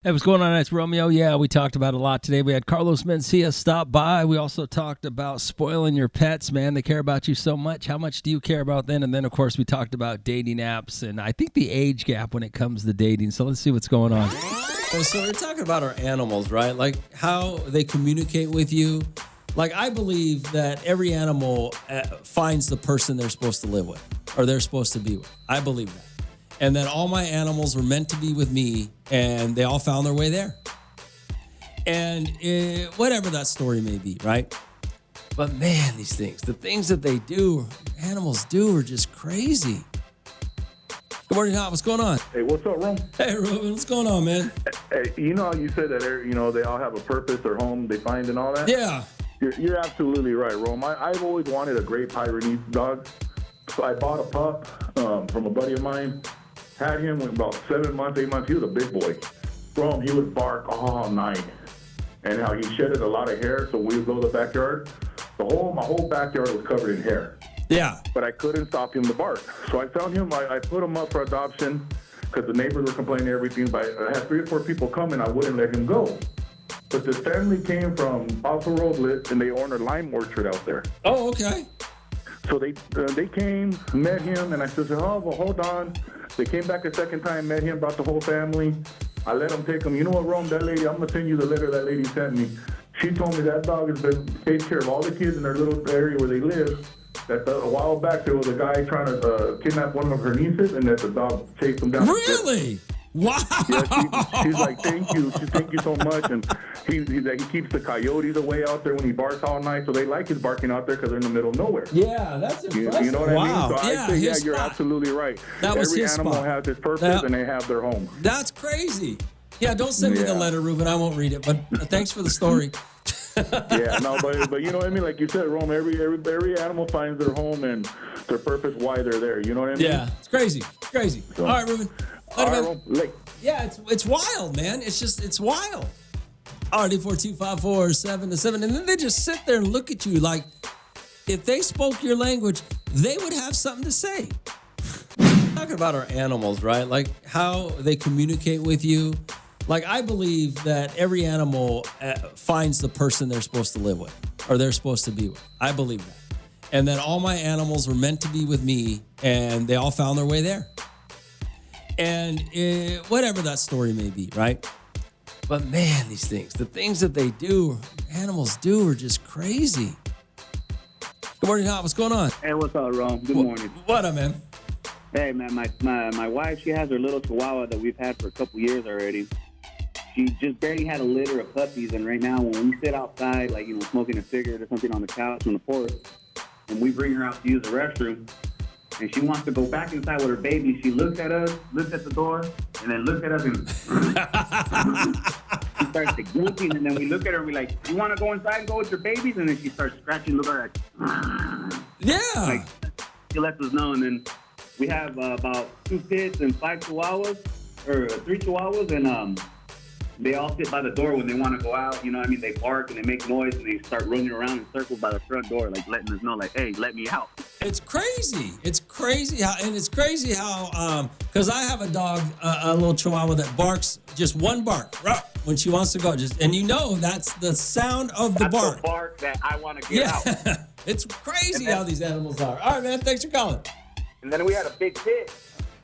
Hey, what's going on? It's Romeo. Yeah, we talked about a lot today. We had Carlos Mencia stop by. We also talked about spoiling your pets, man. They care about you so much. How much do you care about them? And then, of course, we talked about dating apps and I think the age gap when it comes to dating. So let's see what's going on. So we're talking about our animals, right? Like how they communicate with you. Like I believe that every animal finds the person they're supposed to live with or they're supposed to be with. I believe that. And that all my animals were meant to be with me, and they all found their way there. And whatever that story may be, right? But man, these things, the things that they do, animals do, are just crazy. Good morning, Hot. What's going on? Hey, what's up, Ron? Hey, Ruben. What's going on, man? Hey, you know how you said that, they all have a purpose, their home they find and all that? Yeah. You're absolutely right, Rome. I've always wanted a Great Pyrenees dog. So I bought a pup from a buddy of mine. Had him in about 7 months, 8 months. He was a big boy. Rome, he would bark all night. And how he shedded a lot of hair, so we would go to the backyard. My whole backyard was covered in hair. Yeah. But I couldn't stop him to bark. So I found him, I put him up for adoption because the neighbors were complaining and everything. But I had 3 or 4 people come and I wouldn't let him go. But this family came from Alpha Robles and they own a lime orchard out there. Oh, okay. So they came, met him, and I said, oh, well, hold on. They came back a second time, met him, brought the whole family. I let them take him. You know what, Rome, that lady, I'm going to send you the letter that lady sent me. She told me that dog has been taking care of all the kids in their little area where they live. That a while back there was a guy trying to kidnap one of her nieces, and that the dog chased him down. Really? Wow. Yeah, she's like, thank you. Thank you so much. And he keeps the coyotes away out there when he barks all night. So they like his barking out there because they're in the middle of nowhere. Yeah, that's impressive. You know what I mean? So Yeah, I say, you're absolutely right. That was Every his animal spot. has its purpose and they have their home. That's crazy. Yeah, don't send me the letter, Ruben. I won't read it. But thanks for the story. Yeah, no, but you know what I mean? Like you said, Rome, every animal finds their home and their purpose, why they're there. You know what I mean? Yeah, it's crazy. Crazy. So, all right, Ruben. All right, Rome, late. Yeah, it's wild, man. It's wild. All right, 842-547-7. And then they just sit there and look at you like if they spoke your language, they would have something to say. Talking about our animals, right? Like how they communicate with you. Like I believe that every animal finds the person they're supposed to live with or they're supposed to be with. I believe that. And that all my animals were meant to be with me and they all found their way there. And whatever that story may be, right? But man, these things, the things that they do, animals do are just crazy. Good morning, Hot. What's going on? Hey, what's up, Ron? Good morning. What up, man? Hey, man, my wife, she has her little chihuahua that we've had for a couple years already. She just barely had a litter of puppies, and right now when we sit outside, like, smoking a cigarette or something on the couch on the porch, and we bring her out to use the restroom, and she wants to go back inside with her baby, she looks at us, looks at the door, and then looks at us, and she starts to grunting, and then we look at her, and we're like, you want to go inside and go with your babies? And then she starts scratching the door, like, Yeah. like, she lets us know, and then we have about 2 pits and 5 chihuahuas, or 3 chihuahuas, and they all sit by the door when they want to go out. You know what I mean? They bark and they make noise and they start running around in circles by the front door, like letting us know, like, hey, let me out. It's crazy. It's crazy how, because I have a dog, a little chihuahua that barks just one bark when she wants to go. That's the sound of the bark. The bark that I want to get out. It's crazy how these animals are. All right, man. Thanks for calling. And then we had a big pit.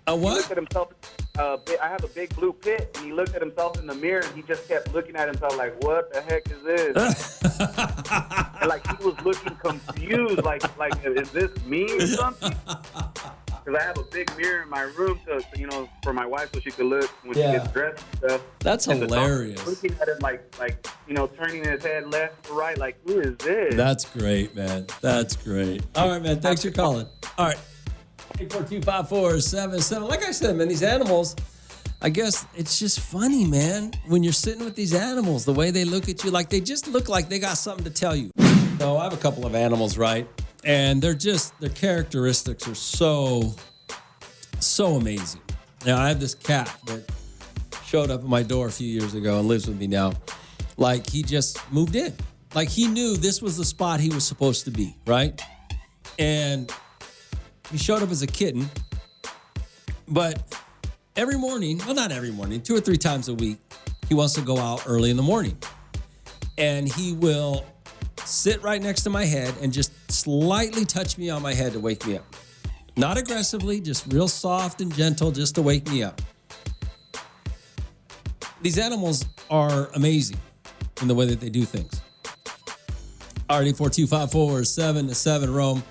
A what? He looked at himself. I have a big blue pit, and he looked at himself in the mirror, and he just kept looking at himself like, what the heck is this? And like he was looking confused, like is this me or something? Because I have a big mirror in my room, for my wife, so she could look when she gets dressed and stuff. That's and hilarious. Looking at him like turning his head left to right, like, who is this? That's great, man. That's great. All right, man. Thanks for calling. All right. 842-547-7. Like I said, man, these animals, I guess it's just funny, man, when you're sitting with these animals, the way they look at you, like they just look like they got something to tell you. So I have a couple of animals, right? And their characteristics are so amazing. Now, I have this cat that showed up at my door a few years ago and lives with me now. Like he just moved in. Like he knew this was the spot he was supposed to be, right? And he showed up as a kitten, but every morning, well, not every morning, 2 or 3 times a week, He wants to go out early in the morning. And he will sit right next to my head and just slightly touch me on my head to wake me up. Not aggressively, just real soft and gentle just to wake me up. These animals are amazing in the way that they do things. Already 42547-7, Rome.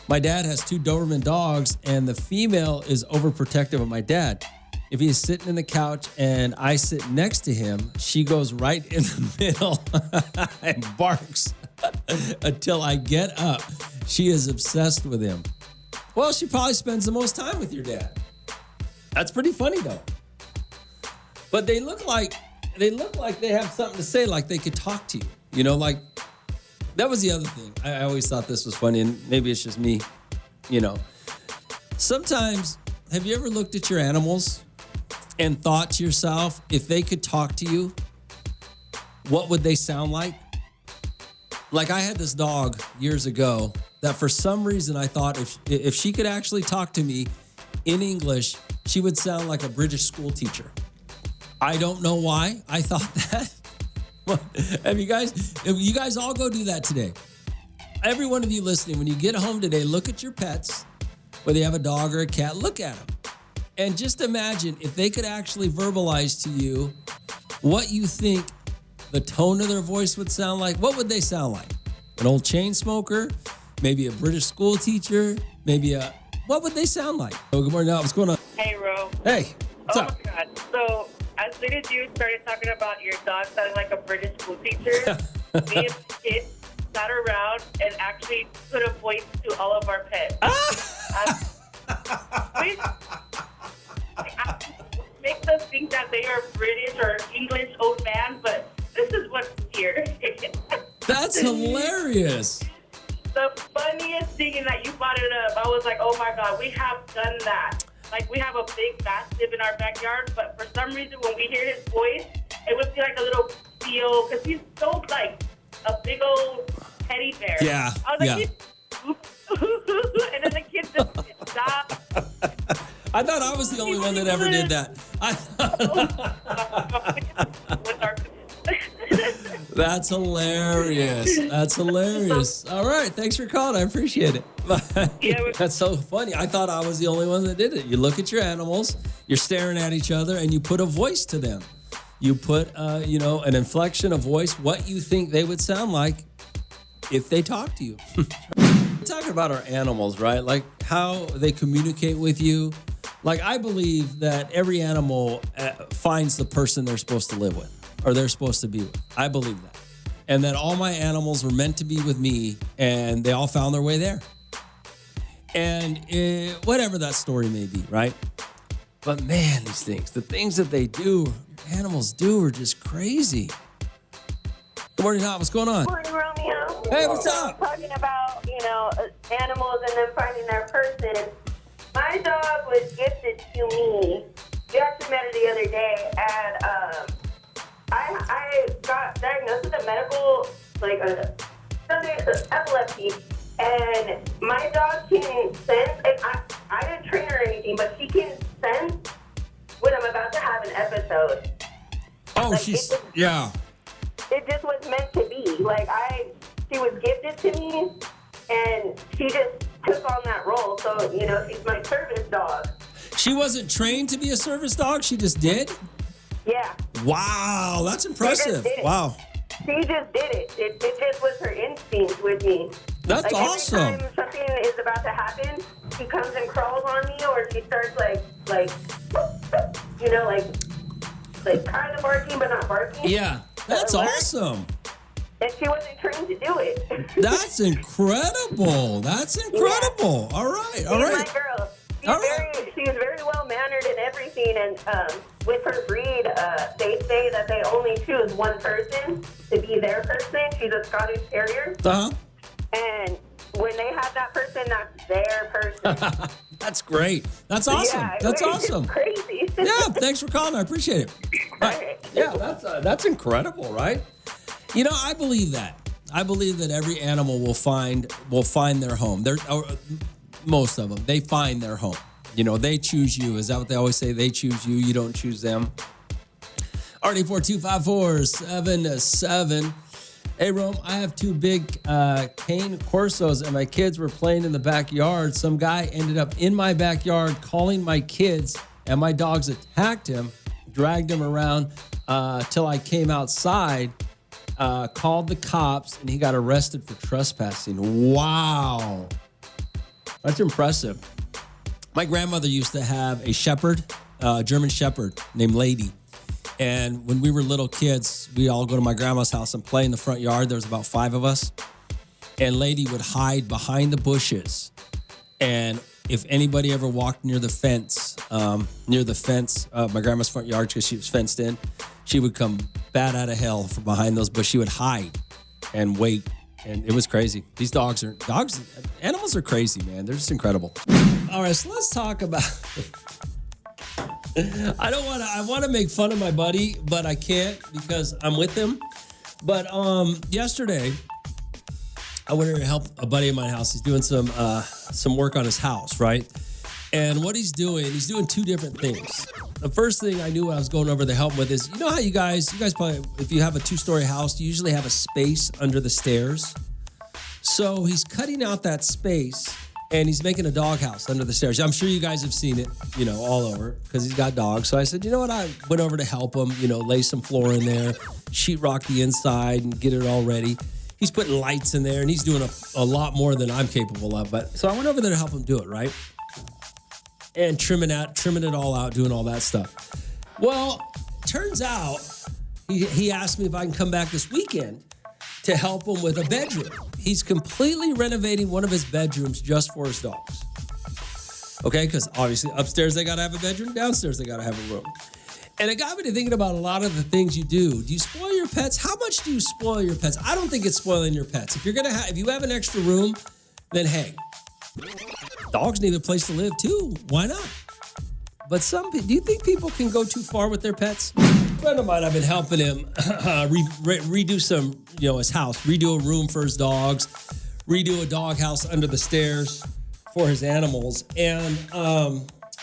My dad has 2 Doberman dogs, and the female is overprotective of my dad. If he's sitting in the couch and I sit next to him, she goes right in the middle and barks until I get up. She is obsessed with him. Well, she probably spends the most time with your dad. That's pretty funny, though. But they look like they have something to say, like they could talk to you. You know, like, that was the other thing. I always thought this was funny, and maybe it's just me, you know. Sometimes, have you ever looked at your animals and thought to yourself, if they could talk to you, what would they sound like? Like, I had this dog years ago that for some reason I thought if she could actually talk to me in English, she would sound like a British school teacher. I don't know why I thought that. If you guys all go do that today. Every one of you listening, when you get home today, look at your pets, whether you have a dog or a cat, look at them. And just imagine if they could actually verbalize to you what you think the tone of their voice would sound like. What would they sound like? An old chain smoker? Maybe a British school teacher? What would they sound like? Oh, good morning, Al. What's going on? Hey, Ro. Hey, what's up? Oh, my God. So, as soon as you started talking about your dog sounding like a British school teacher, me and kids sat around and actually put a voice to all of our pets. Makes us think that they are British or English old man, but this is what's here. That's hilarious. The funniest thing is that you brought it up. I was like, oh my God, we have done that. Like, we have a big mastiff in our backyard, but for some reason, when we hear his voice, it would be like a little feel, because he's so, like, a big old teddy bear. Yeah, I was like, and then the kids just stop. I thought I was the only one that ever did that. That's hilarious. That's hilarious. All right. Thanks for calling. I appreciate it. That's so funny. I thought I was the only one that did it. You look at your animals, you're staring at each other, and you put a voice to them. You put, an inflection, a voice, what you think they would sound like if they talk to you. We're talking about our animals, right? Like how they communicate with you. Like, I believe that every animal finds the person they're supposed to live with or they're supposed to be with. I believe that. And that all my animals were meant to be with me and they all found their way there. And whatever that story may be, right? But man, these things, the things that they do, animals do are just crazy. Good morning, Hot. What's going on? Good morning, Romeo. Hey, what's up? Talking about, animals and them finding their person. My dog was gifted to me. We actually met her the other day, and I got diagnosed with a medical, epilepsy, and my dog can sense, and I didn't train her or anything, but she can sense when I'm about to have an episode. Oh, yeah. It just was meant to be. She was gifted to me, and she just took on that role. So, she's my service dog. She wasn't trained to be a service dog? She just did? Yeah. Wow, that's impressive. Wow. She just did it. It just was her instinct with me. That's awesome. Every time something is about to happen, she comes and crawls on me, or she starts kind of barking but not barking. Yeah, that's awesome. And she wasn't trained to do it. That's incredible. That's incredible. Yeah. All right. She's my girl. She's very well mannered and everything. And with her breed, they say that they only choose one person to be their person. She's a Scottish Terrier. Uh-huh. And when they have that person, that's their person. That's great. That's awesome. Yeah, that's awesome. Crazy. Yeah, thanks for calling. I appreciate it. Right. Yeah, that's incredible, right? I believe that. I believe that every animal will find their home. Most of them, they find their home. They choose you. Is that what they always say? They choose you. You don't choose them. RD42547. Hey, Rome, I have two big cane Corsos, and my kids were playing in the backyard. Some guy ended up in my backyard calling my kids, and my dogs attacked him, dragged him around till I came outside, called the cops, and he got arrested for trespassing. Wow. That's impressive. My grandmother used to have a shepherd, German shepherd named Lady. And when we were little kids, we all go to my grandma's house and play in the front yard. There was about 5 of us. And Lady would hide behind the bushes. And if anybody ever walked near the fence, my grandma's front yard, because she was fenced in, she would come bat out of hell from behind those bushes. She would hide and wait. And it was crazy. These animals are crazy, man. They're just incredible. All right, so let's talk about... I want to make fun of my buddy, but I can't because I'm with him. But yesterday, I went to help a buddy of mine house. He's doing some work on his house, right? And what he's doing 2 different things. The first thing I knew when I was going over to help him with is, you know how you guys probably, if you have a 2-story house, you usually have a space under the stairs. So he's cutting out that space and he's making a doghouse under the stairs. I'm sure you guys have seen it, all over because he's got dogs. So I said, you know what? I went over to help him, lay some floor in there, sheetrock the inside and get it all ready. He's putting lights in there and he's doing a lot more than I'm capable of. But so I went over there to help him do it, right? And trimming it all out, doing all that stuff. Well, turns out he asked me if I can come back this weekend to help him with a bedroom. He's completely renovating one of his bedrooms just for his dogs. Okay, because obviously upstairs they got to have a bedroom, downstairs they got to have a room. And it got me to thinking about a lot of the things you do. Do you spoil your pets? How much do you spoil your pets? I don't think it's spoiling your pets. If you have an extra room, then hey, dogs need a place to live too. Why not? But do you think people can go too far with their pets? A friend of mine, I've been helping him redo some, his house, redo a room for his dogs, redo a doghouse under the stairs for his animals. And a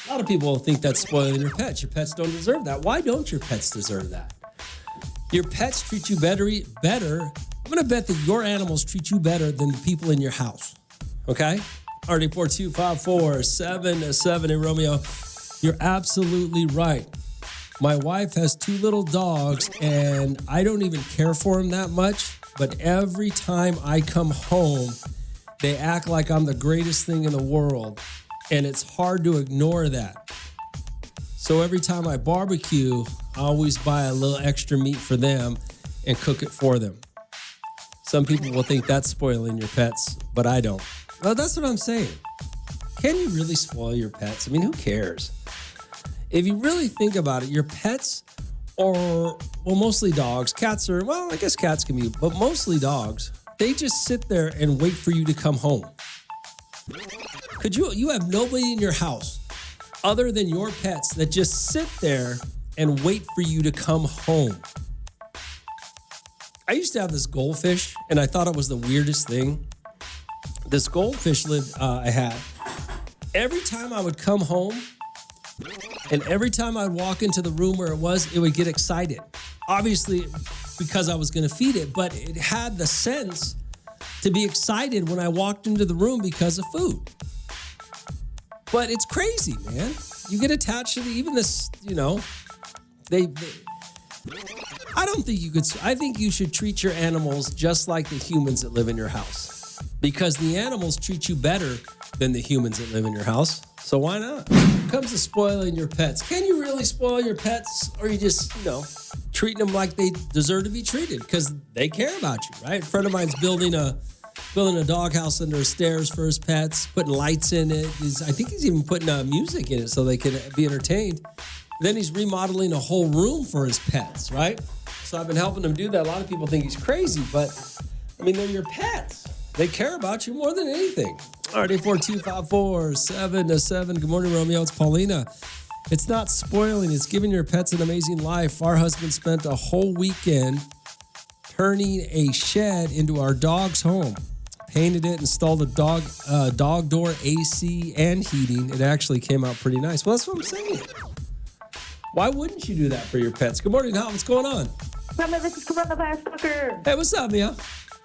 lot of people think that's spoiling your pets. Your pets don't deserve that. Why don't your pets deserve that? Your pets treat you better. I'm going to bet that your animals treat you better than the people in your house. Okay? RD42547 in Romeo. You're absolutely right. My wife has 2 little dogs, and I don't even care for them that much. But every time I come home, they act like I'm the greatest thing in the world. And it's hard to ignore that. So every time I barbecue, I always buy a little extra meat for them and cook it for them. Some people will think that's spoiling your pets, but I don't. Well, that's what I'm saying. Can you really spoil your pets? I mean, who cares? If you really think about it, your pets mostly dogs. Cats are, I guess cats can be, but mostly dogs. They just sit there and wait for you to come home. You have nobody in your house other than your pets that just sit there and wait for you to come home. I used to have this goldfish, and I thought it was the weirdest thing. This goldfish I had. Every time I would come home, and every time I'd walk into the room where it would get excited. Obviously, because I was going to feed it, but it had the sense to be excited when I walked into the room because of food. But it's crazy, man. You get attached to even this, I don't think you could. I think you should treat your animals just like the humans that live in your house, because the animals treat you better than the humans that live in your house. So why not? When it comes to spoiling your pets, can you really spoil your pets, or are you just, treating them like they deserve to be treated because they care about you, right? A friend of mine's building a doghouse under his stairs for his pets, putting lights in it. I think he's even putting music in it so they can be entertained. Then he's remodeling a whole room for his pets, right? So I've been helping him do that. A lot of people think he's crazy, but I mean, they're your pets. They care about you more than anything. All right, 842-547-7. Good morning, Romeo. It's Paulina. It's not spoiling. It's giving your pets an amazing life. Our husband spent a whole weekend turning a shed into our dog's home. Painted it, installed a dog door, AC, and heating. It actually came out pretty nice. Well, that's what I'm saying. Why wouldn't you do that for your pets? Good morning, Hal. What's going on? Remember, this is coronavirus fucker. Hey, what's up, Mia?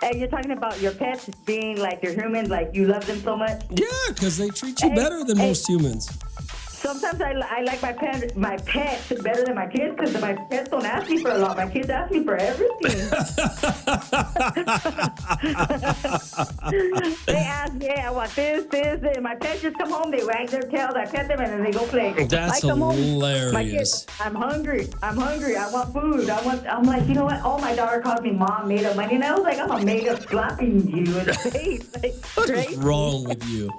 Hey, you're talking about your pets being like your humans, like you love them so much. Yeah, because they treat you better than most humans. Sometimes I like my pets better than my kids because my pets don't ask me for a lot. My kids ask me for everything. They ask me, hey, I want this. And my pets just come home, they wag their tails, I pet them, and then they go play. That's I come hilarious. Home, my kids, I'm hungry, I want food. I'm like, you know what? Oh, my daughter calls me mom, made up money. And I was like, I'm a made up slapping you in the face. Like, What's crazy. wrong with you?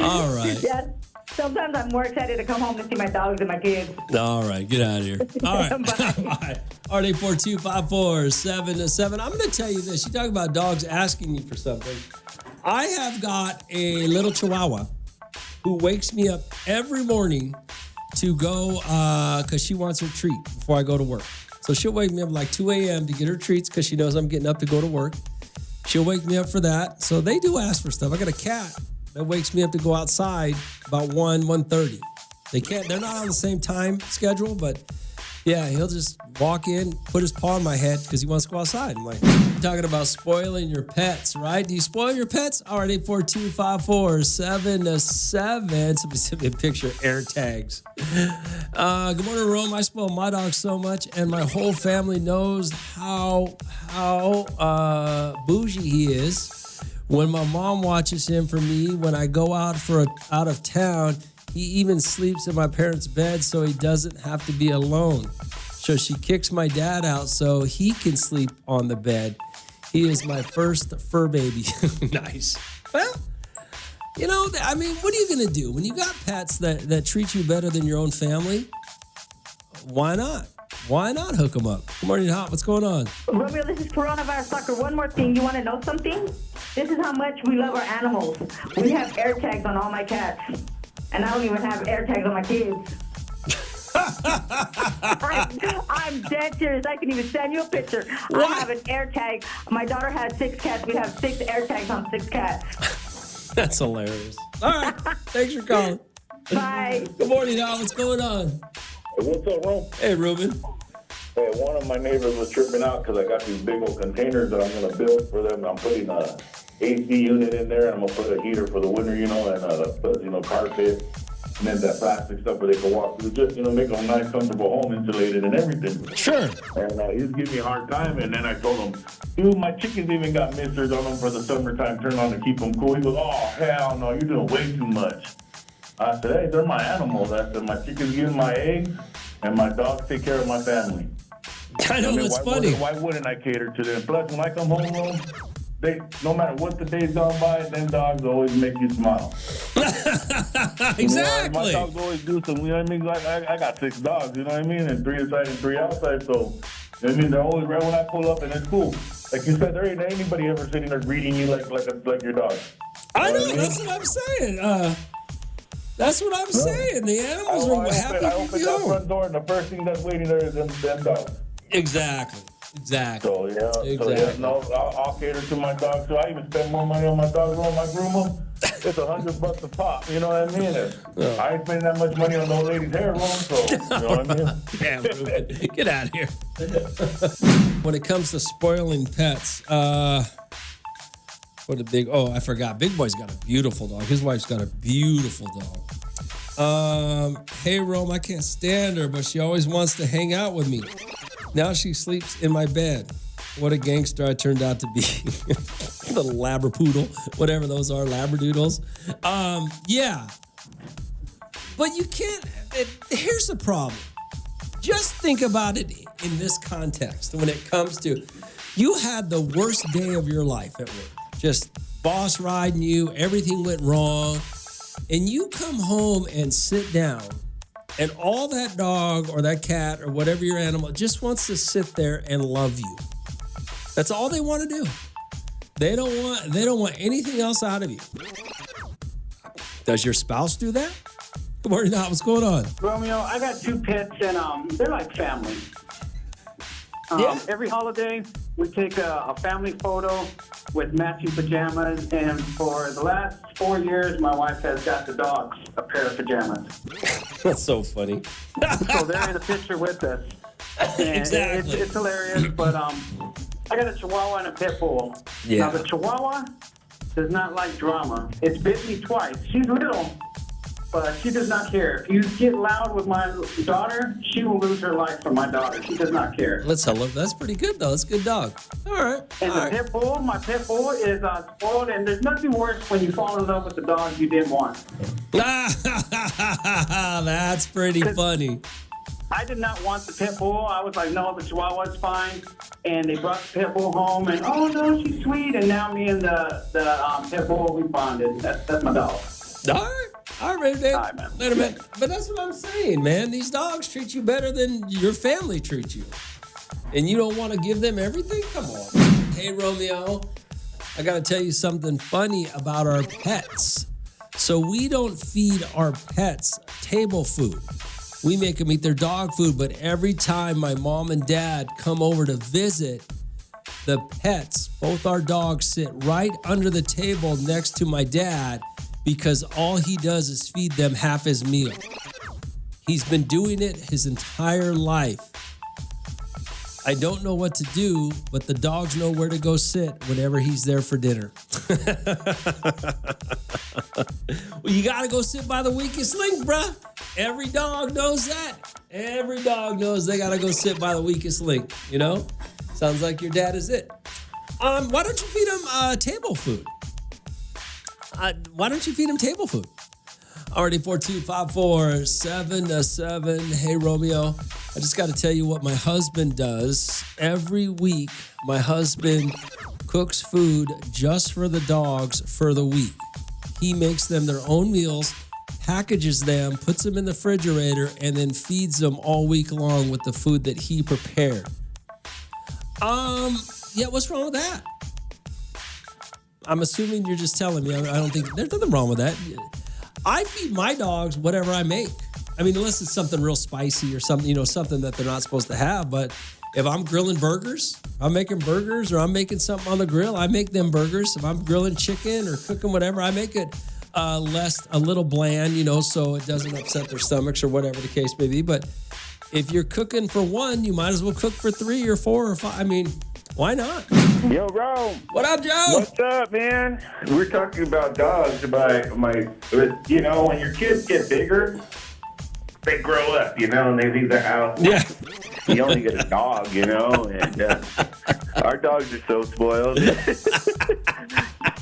All right. Yeah. Sometimes I'm more excited to come home to see my dogs and my kids. All right, get out of here. All right. Bye. All right, 842-547-7. I'm going to tell you this. You talk about dogs asking you for something. I have got a little Chihuahua who wakes me up every morning to go because she wants her treat before I go to work. So she'll wake me up like 2 a.m. to get her treats because she knows I'm getting up to go to work. She'll wake me up for that. So they do ask for stuff. I got a cat that wakes me up to go outside about 1:30. They're not on the same time schedule, but yeah, he'll just walk in, put his paw on my head because he wants to go outside. I'm like, you're talking about spoiling your pets, right? Do you spoil your pets? All right, 842-547-7. Somebody sent me a picture of air tags. Good morning, Rome. I spoil my dog so much, and my whole family knows how bougie he is. When my mom watches him for me, when I go out of town, he even sleeps in my parents' bed so he doesn't have to be alone. So she kicks my dad out so he can sleep on the bed. He is my first fur baby. Nice. Well, you know, I mean, what are you going to do? When you got pets that treat you better than your own family, why not? Why not hook them up? Good morning, Hot. What's going on? Romeo, this is coronavirus sucker. One more thing. You want to know something? This is how much we love our animals. We have air tags on all my cats. And I don't even have air tags on my kids. I'm dead serious. I can even send you a picture. What? I have an air tag. My daughter has 6 cats. We have 6 air tags on 6 cats. That's hilarious. All right. Thanks for calling. Bye. Good morning, Hot. What's going on? Hey, what's up, Ron? Hey, Ruben. Hey, one of my neighbors was tripping out because I got these big old containers that I'm going to build for them. I'm putting a AC unit in there, and I'm going to put a heater for the winter, and carpet, and then that plastic stuff where they can walk through, just, make them a nice, comfortable home, insulated and everything. Sure. And he was giving me a hard time, and then I told him, dude, my chickens even got misters on them for the summertime, turn on to keep them cool. He goes, oh, hell no, you're doing way too much. I said, hey, they're my animals. I said, my chickens give my eggs, and my dogs take care of my family. I know, that's funny. Why wouldn't I cater to them? Plus, when I come home, no matter what the day's gone by, them dogs always make you smile. Exactly. My dogs always do something, you know what I mean? Like, I got 6 dogs, you know what I mean? And 3 inside and 3 outside, so, I mean, they're always right when I pull up, and it's cool. Like you said, there ain't anybody ever sitting there greeting you like your dog. I know, that's what I'm saying. That's what I'm saying. The animals are happy I to open be that home. front door, and the first thing that's waiting there is them dogs. Exactly. So, Exactly. I'll cater to my dogs. So I even spend more money on my dogs when I groom them. It's $100 a pop, you know what I mean? I ain't spending that much money on the old lady's hair room, so, you know what I mean? Damn, Ruben. Get out of here. When it comes to spoiling pets, I forgot. Big Boy's got a beautiful dog. His wife's got a beautiful dog. Hey, Rome, I can't stand her, but she always wants to hang out with me. Now she sleeps in my bed. What a gangster I turned out to be. Little labrapoodle, whatever those are, labradoodles. Yeah. But you can't, here's the problem. Just think about it in this context when it comes to, you had the worst day of your life at work. Just boss riding you, everything went wrong, and you come home and sit down, and all that dog or that cat or whatever your animal just wants to sit there and love you. That's all they want to do. They don't want anything else out of you. Does your spouse do that? Good morning, Hot. What's going on? Romeo, I got 2 pets, and they're like family. Yeah. Every holiday, we take a family photo, with matching pajamas, and for the last 4 years, my wife has got the dogs a pair of pajamas. That's so funny. So they're in the picture with us. And Exactly. It's hilarious, but I got a Chihuahua and a pit bull. Yeah. Now, the Chihuahua does not like drama. It's bit me twice. She's little, but she does not care. If you get loud with my daughter, she will lose her life for my daughter. She does not care. Let's tell her. That's pretty good, though. That's a good dog. All right. And All the right. pit bull, my pit bull is spoiled, and there's nothing worse when you fall in love with the dog you didn't want. That's pretty funny. I did not want the pit bull. I was like, no, the Chihuahua's fine. And they brought the pit bull home, and oh no, she's sweet. And now me and the pit bull, we bonded. That's my dog. All right, man. All right, man. Wait a minute. But that's what I'm saying, man. These dogs treat you better than your family treats you. And you don't want to give them everything? Come on. Hey, Romeo, I got to tell you something funny about our pets. So we don't feed our pets table food. We make them eat their dog food, but every time my mom and dad come over to visit, the pets, both our dogs, sit right under the table next to my dad because all he does is feed them half his meal. He's been doing it his entire life. I don't know what to do, but the dogs know where to go sit whenever he's there for dinner. Well, you got to go sit by the weakest link, bruh. Every dog knows that. Every dog knows they got to go sit by the weakest link, you know? Sounds like your dad is it. Why don't you feed him table food? Why don't you feed him table food? Already 4254777. Hey, Romeo. I just got to tell you what my husband does. Every week, my husband cooks food just for the dogs for the week. He makes them their own meals, packages them, puts them in the refrigerator, and then feeds them all week long with the food that he prepared. Yeah, what's wrong with that? I'm assuming you're just telling me. I don't think there's nothing wrong with that. I feed my dogs whatever I make. I mean, unless it's something real spicy or something, something that they're not supposed to have. But if I'm grilling burgers, I'm making burgers, or I'm making something on the grill, I make them burgers. If I'm grilling chicken or cooking whatever, I make it a little bland, so it doesn't upset their stomachs or whatever the case may be. But if you're cooking for one, you might as well cook for 3 or 4 or 5. I mean, why not? Yo, Rome. What up, Joe? What's up, man? We're talking about dogs. When your kids get bigger, they grow up, and they leave the house. Yeah. You only get a dog, and our dogs are so spoiled.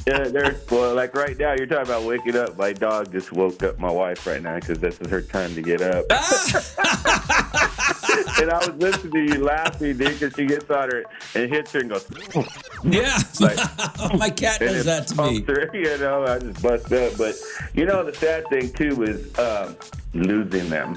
Yeah, they're spoiled. Like right now, you're talking about waking up. My dog just woke up my wife right now because this is her time to get up. And I was listening to you laughing, dude, because she gets on her and hits her and goes, Yeah. like, my cat does that to me. Her, I just bust up. But, the sad thing, too, is losing them.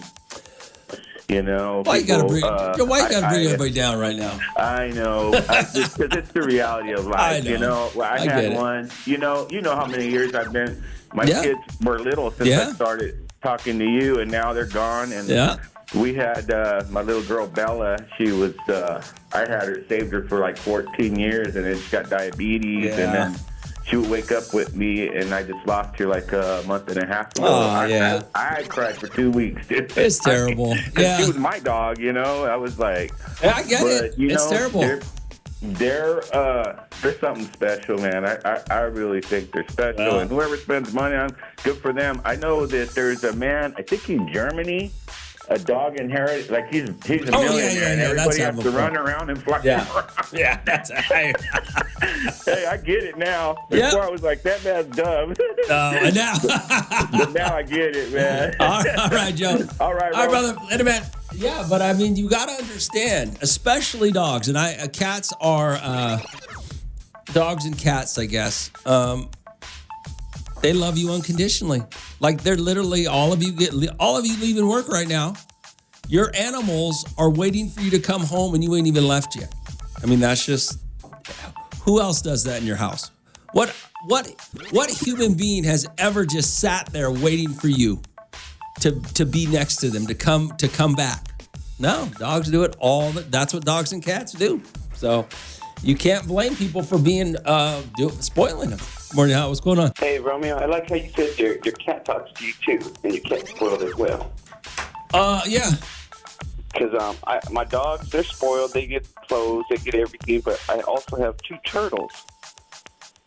Why you gotta bring everybody down right now? I know, because it's the reality of life. I know. I had one. You know how many years I've been. My kids were little since I started talking to you, and now they're gone. And we had my little girl Bella. She was. I had her, saved her for like 14 years, and then she got diabetes, and then she would wake up with me, and I just lost her like a month and a half ago. I cried for 2 weeks. It's terrible. She was my dog, I was like, I get it. It's terrible. They're something special, man. I really think they're special, and whoever spends money on, good for them. I know that there's a man, I think in Germany, a dog inherited, like he's a millionaire, and everybody has to run around and fly around. Yeah, that's Hey, I get it now. Before I was like, that man's dumb. And now. But now I get it, man. All right, Joe. All right, brother. Wait a minute. Yeah, but I mean, you got to understand, especially dogs, and cats are dogs and cats, I guess. They love you unconditionally. Like they're literally all of you leaving work right now. Your animals are waiting for you to come home, and you ain't even left yet. I mean, that's just. Who else does that in your house? What human being has ever just sat there waiting for you to be next to them, to come back? No, dogs do it all. That's what dogs and cats do. So, you can't blame people for being spoiling them. Morning, how? What's going on? Hey, Romeo, I like how you said your cat talks to you, too, and your cat's spoiled as well. Yeah. Because my dogs, they're spoiled. They get clothes, they get everything, but I also have 2 turtles.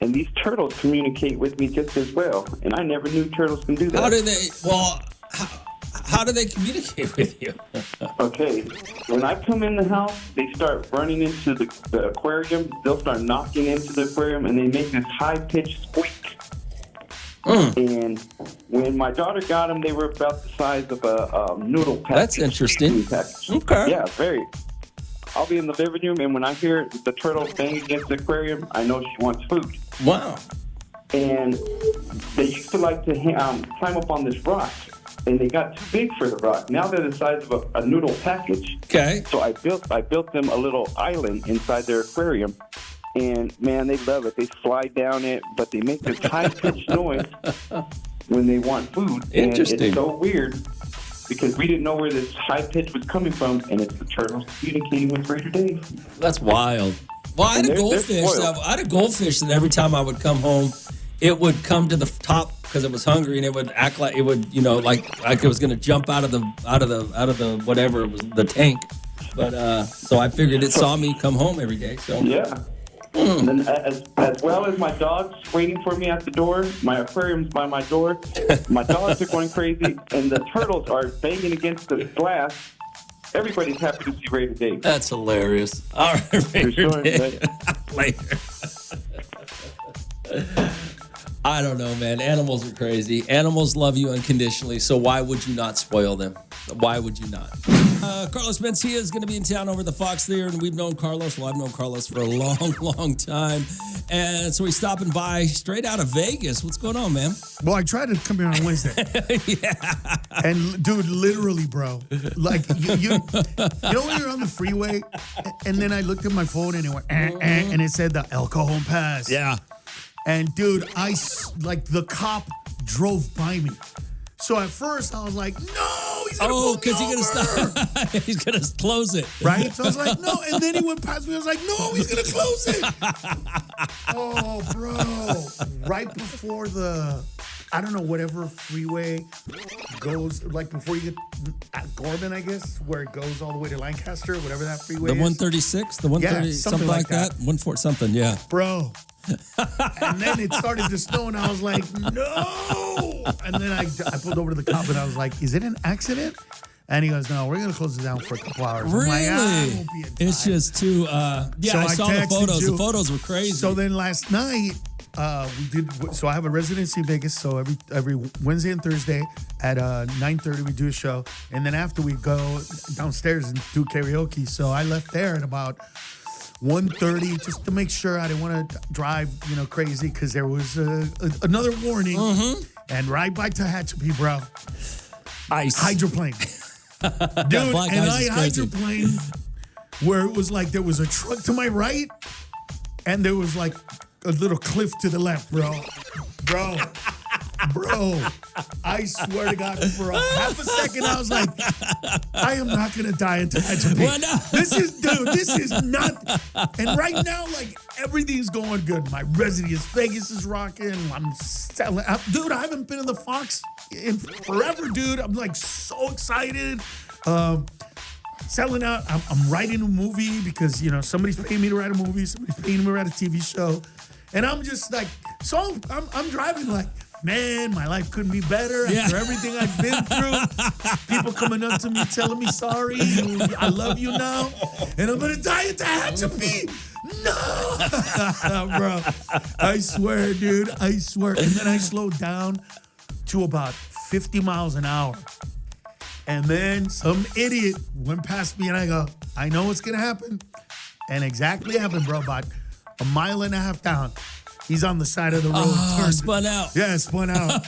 And these turtles communicate with me just as well. And I never knew turtles can do that. How do they communicate with you? Okay, when I come in the house, they start running into the aquarium. They'll start knocking into the aquarium, and they make this high-pitched squeak. And when my daughter got them, they were about the size of a noodle package. That's interesting. Okay. Yeah, very. I'll be in the living room, and when I hear the turtle bang against the aquarium, I know she wants food. Wow. And they used to like to climb up on this rock, and they got too big for the rock. Now they're the size of a noodle package. Okay. So I built them a little island inside their aquarium, and man, they love it. They slide down it, but they make this high-pitched noise when they want food. Interesting. And it's so weird because we didn't know where this high pitch was coming from, and it's the turtles communicating with Raider Dave. That's wild. Well, I had a goldfish that every time I would come home, it would come to the top because it was hungry, and it would act like it would, like it was going to jump out of the whatever it was, the tank. But so I figured it saw me come home every day. So yeah. And as well as my dogs waiting for me at the door, my aquarium's by my door. My dogs are going crazy, and the turtles are banging against the glass. Everybody's happy to see Raider Dave. That's hilarious. All right, Raider Dave. Later. I don't know, man. Animals are crazy. Animals love you unconditionally, so why would you not spoil them? Why would you not? Carlos Mencia is going to be in town over the Fox Theater, and we've known Carlos. Well, I've known Carlos for a long, long time. And so he's stopping by straight out of Vegas. What's going on, man? Well, I tried to come here on Wednesday. Yeah. And, dude, literally, bro. Like, you know when you're on the freeway, and then I looked at my phone, and it went, and it said the El Cajon Pass. Yeah. And, dude, the cop drove by me. So at first, I was like, no, he's going to pull me because he's going to stop. He's going to close it. Right? So I was like, no. And then he went past me. I was like, no, he's going to close it. Oh, bro. Right before whatever freeway goes, like before you get at Gorman, I guess, where it goes all the way to Lancaster, whatever that freeway is. The 136? The 130, yeah, something like that? 140 something, yeah. Bro. And then it started to snow, and I was like, no. And then I pulled over to the cop, and I was like, is it an accident? And he goes, no, we're going to close it down for a couple hours. Really? Like, it's just too, so I saw the photos. The photos were crazy. So then last night, we did. So I have a residency in Vegas. So every Wednesday and Thursday at 9:30 we do a show, and then after we go downstairs and do karaoke. So I left there at about 1:30 just to make sure I didn't want to drive, crazy because there was another warning. Mm-hmm. And right by Tehachapi, bro, ice hydroplane, dude, and I hydroplane where it was like there was a truck to my right, and there was like a little cliff to the left, bro. I swear to God, for a half a second, I was like, I am not going to die in Tehachapi. Well, no. This is not. And right now, like, everything's going good. My residence Vegas is rocking. I'm selling out. Dude, I haven't been in the Fox in forever, dude. I'm like so excited. Selling out. I'm writing a movie because, somebody's paying me to write a movie. Somebody's paying me to write a TV show. And I'm just like, so I'm driving like, man, my life couldn't be better after everything I've been through. People coming up to me telling me sorry, I love you now, and I'm gonna die at Tehachapi. No, bro, I swear, dude, I swear. And then I slowed down to about 50 miles an hour, and then some idiot went past me, and I go, I know what's gonna happen, and exactly happened, bro. About a mile and a half down. He's on the side of the road. Spun out. Yeah, spun out.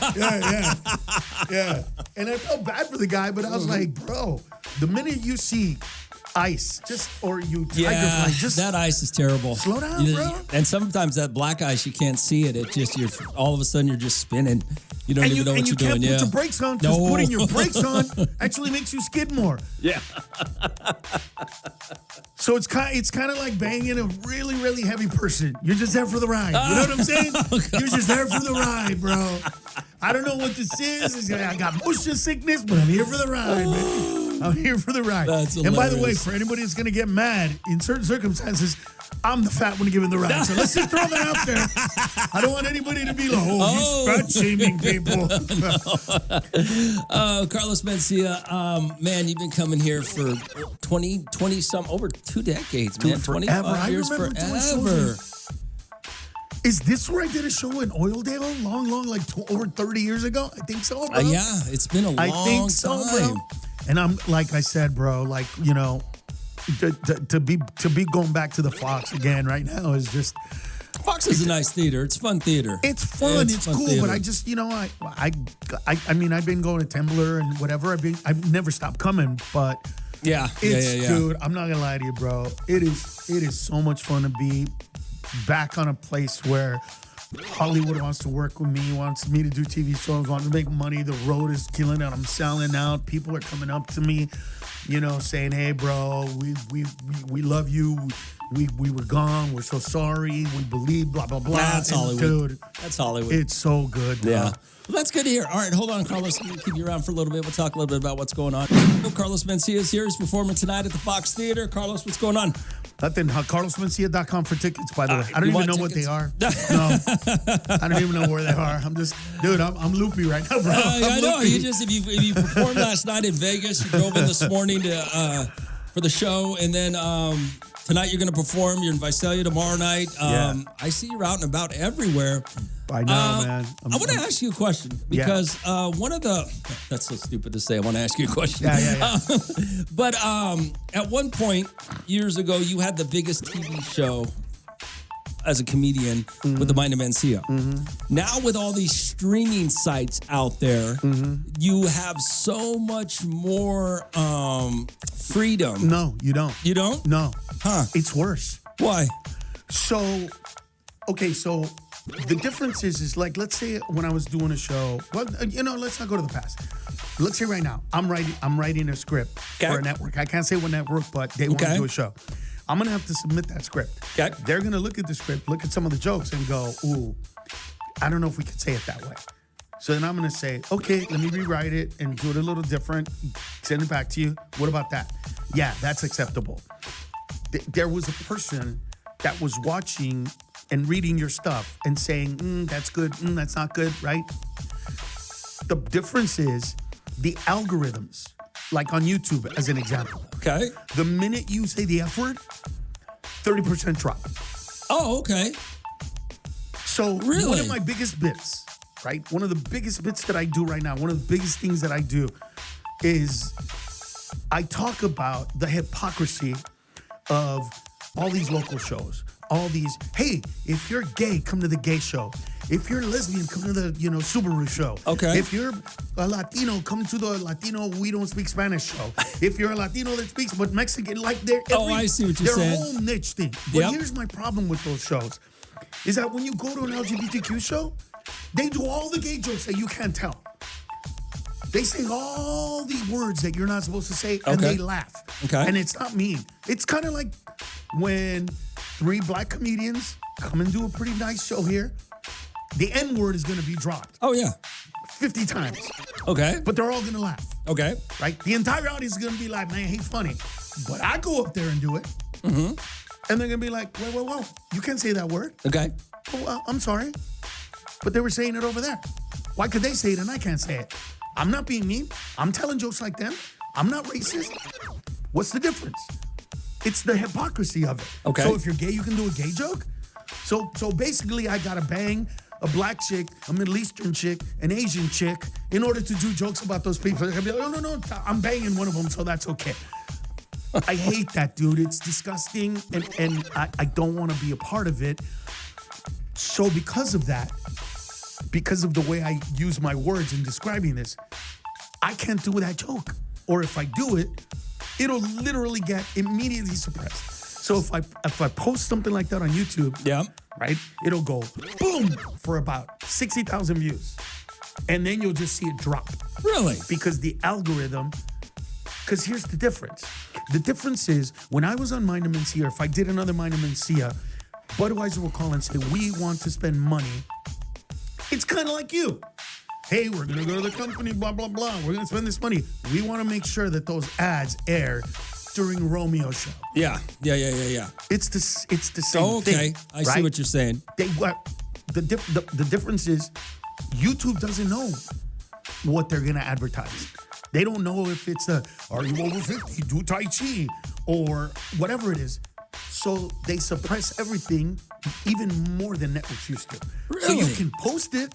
Yeah. And I felt bad for the guy, but I was like, bro, the minute you see ice, or you tiger Yeah, blade. Just that ice is terrible. slow down, bro. And sometimes that black ice, you can't see it. It just, all of a sudden, you're just spinning. You don't even know what you're doing. And you can't put your brakes on because No. putting your brakes on actually makes you skid more. Yeah. So it's kind of like banging a really, really heavy person. You're just there for the ride. You know what I'm saying? You're just there for the ride, bro. I don't know what this is. I got motion sickness, but I'm here for the ride, man. I'm here for the ride. That's and by the way, hilarious. for anybody that's going to get mad, in certain circumstances, I'm the fat one giving the ride. So let's just throw that out there. I don't want anybody to be like, he's fat shaming people. Carlos Mencia, man, you've been coming here for 20 some, over 2 decades, man. Dude, forever. 25 I years remember doing forever. Is this where I did a show in Oildale long, like over 30 years ago? I think so, bro. Yeah, it's been a long I think so, time. bro. And I'm, like I said, bro, like, to be going back to the Fox again right now is just... Fox is a nice theater. It's fun theater. It's fun. It's fun cool. theater. But I just, I mean, I've been going to Temblor and whatever. I've never stopped coming, but Yeah. dude, I'm not gonna lie to you, bro. It is so much fun to be back on a place where Hollywood wants to work with me, wants me to do TV shows, wants to make money. The road is killing it. I'm selling out. People are coming up to me, saying, "Hey, bro, we love you. We were gone. We're so sorry. We believe, blah, blah, blah." That's Hollywood. Dude, That's Hollywood. it's so good, bro. Yeah. Well, that's good to hear. All right, hold on, Carlos. Let me keep you around for a little bit. We'll talk a little bit about what's going on. Carlos Mencia is here. He's performing tonight at the Fox Theater. Carlos, what's going on? Nothing. CarlosMencia.com for tickets, by the way. I don't you even know want what they tickets? are. No. I don't even know where they are. I'm just, dude, I'm loopy right now, bro. I I'm know. loopy. If you performed last night in Vegas, you drove in this morning for the show, and then tonight you're going to perform. You're in Visalia tomorrow night. Yeah. I see you're out and about everywhere. I know, man. I want to ask you a question because one of the that's so stupid to say. I want to ask you a question. Yeah. But at one point years ago, you had the biggest TV show as a comedian with the Mind of Mencia. Now with all these streaming sites out there, you have so much more freedom. No, you don't. You don't? No. Huh. It's worse. Why? So, okay, so the difference is like, let's say when I was doing a show, well, let's not go to the past. Let's say right now, I'm writing a script for a network. I can't say what network, but they want to do a show. I'm going to have to submit that script. Okay. They're going to look at the script, look at some of the jokes and go, ooh, I don't know if we could say it that way. So then I'm going to say, okay, let me rewrite it and do it a little different, send it back to you. What about that? Yeah, that's acceptable. There was a person that was watching and reading your stuff and saying, that's good, that's not good, right? The difference is the algorithms, like on YouTube, as an example. Okay. The minute you say the F word, 30% drop. Oh, okay. So Really? one of my biggest bits, right? One of the biggest bits that I do right now, one of the biggest things that I do is I talk about the hypocrisy of all these local shows. All these, hey, if you're gay, come to the gay show. If you're lesbian, come to the, Subaru show. Okay. If you're a Latino, come to the Latino We Don't Speak Spanish show. If you're a Latino that speaks but Mexican, like I see what you're their saying. whole niche thing. But Yep. here's my problem with those shows, is that when you go to an LGBTQ show, they do all the gay jokes that you can't tell. They say all the words that you're not supposed to say, and Okay. they laugh. Okay. And it's not mean. It's kind of like when 3 black comedians come and do a pretty nice show here, the N-word is going to be dropped Oh, yeah. 50 times, Okay. but they're all going to laugh, Okay. right? The entire audience is going to be like, man, he's funny. But I go up there and do it, and they're going to be like, whoa, you can't say that word. Okay. Oh, I'm sorry, but they were saying it over there. Why could they say it and I can't say it? I'm not being mean. I'm telling jokes like them. I'm not racist. What's the difference? It's the hypocrisy of it. Okay. So if you're gay, you can do a gay joke? So basically, I gotta bang a black chick, a Middle Eastern chick, an Asian chick, in order to do jokes about those people. They're gonna be like, no, I'm banging one of them, so that's okay. I hate that, dude. It's disgusting, and I don't want to be a part of it. So because of that, because of the way I use my words in describing this, I can't do that joke. Or if I do it, it'll literally get immediately suppressed. So if I post something like that on YouTube, right, it'll go boom for about 60,000 views. And then you'll just see it drop. Really? Because the algorithm, because here's the difference. The difference is when I was on Mind of Mencia, if I did another Mind of Mencia, Budweiser will call and say, we want to spend money. It's kind of like you. Hey, we're going to go to the company, blah, blah, blah. We're going to spend this money. We want to make sure that those ads air during Romeo's show. Yeah. It's the same okay. thing. I see what you're saying. The difference is YouTube doesn't know what they're going to advertise. They don't know if it's are you over 50, do Tai Chi, or whatever it is. So they suppress everything even more than networks used to. Really? So you can post it,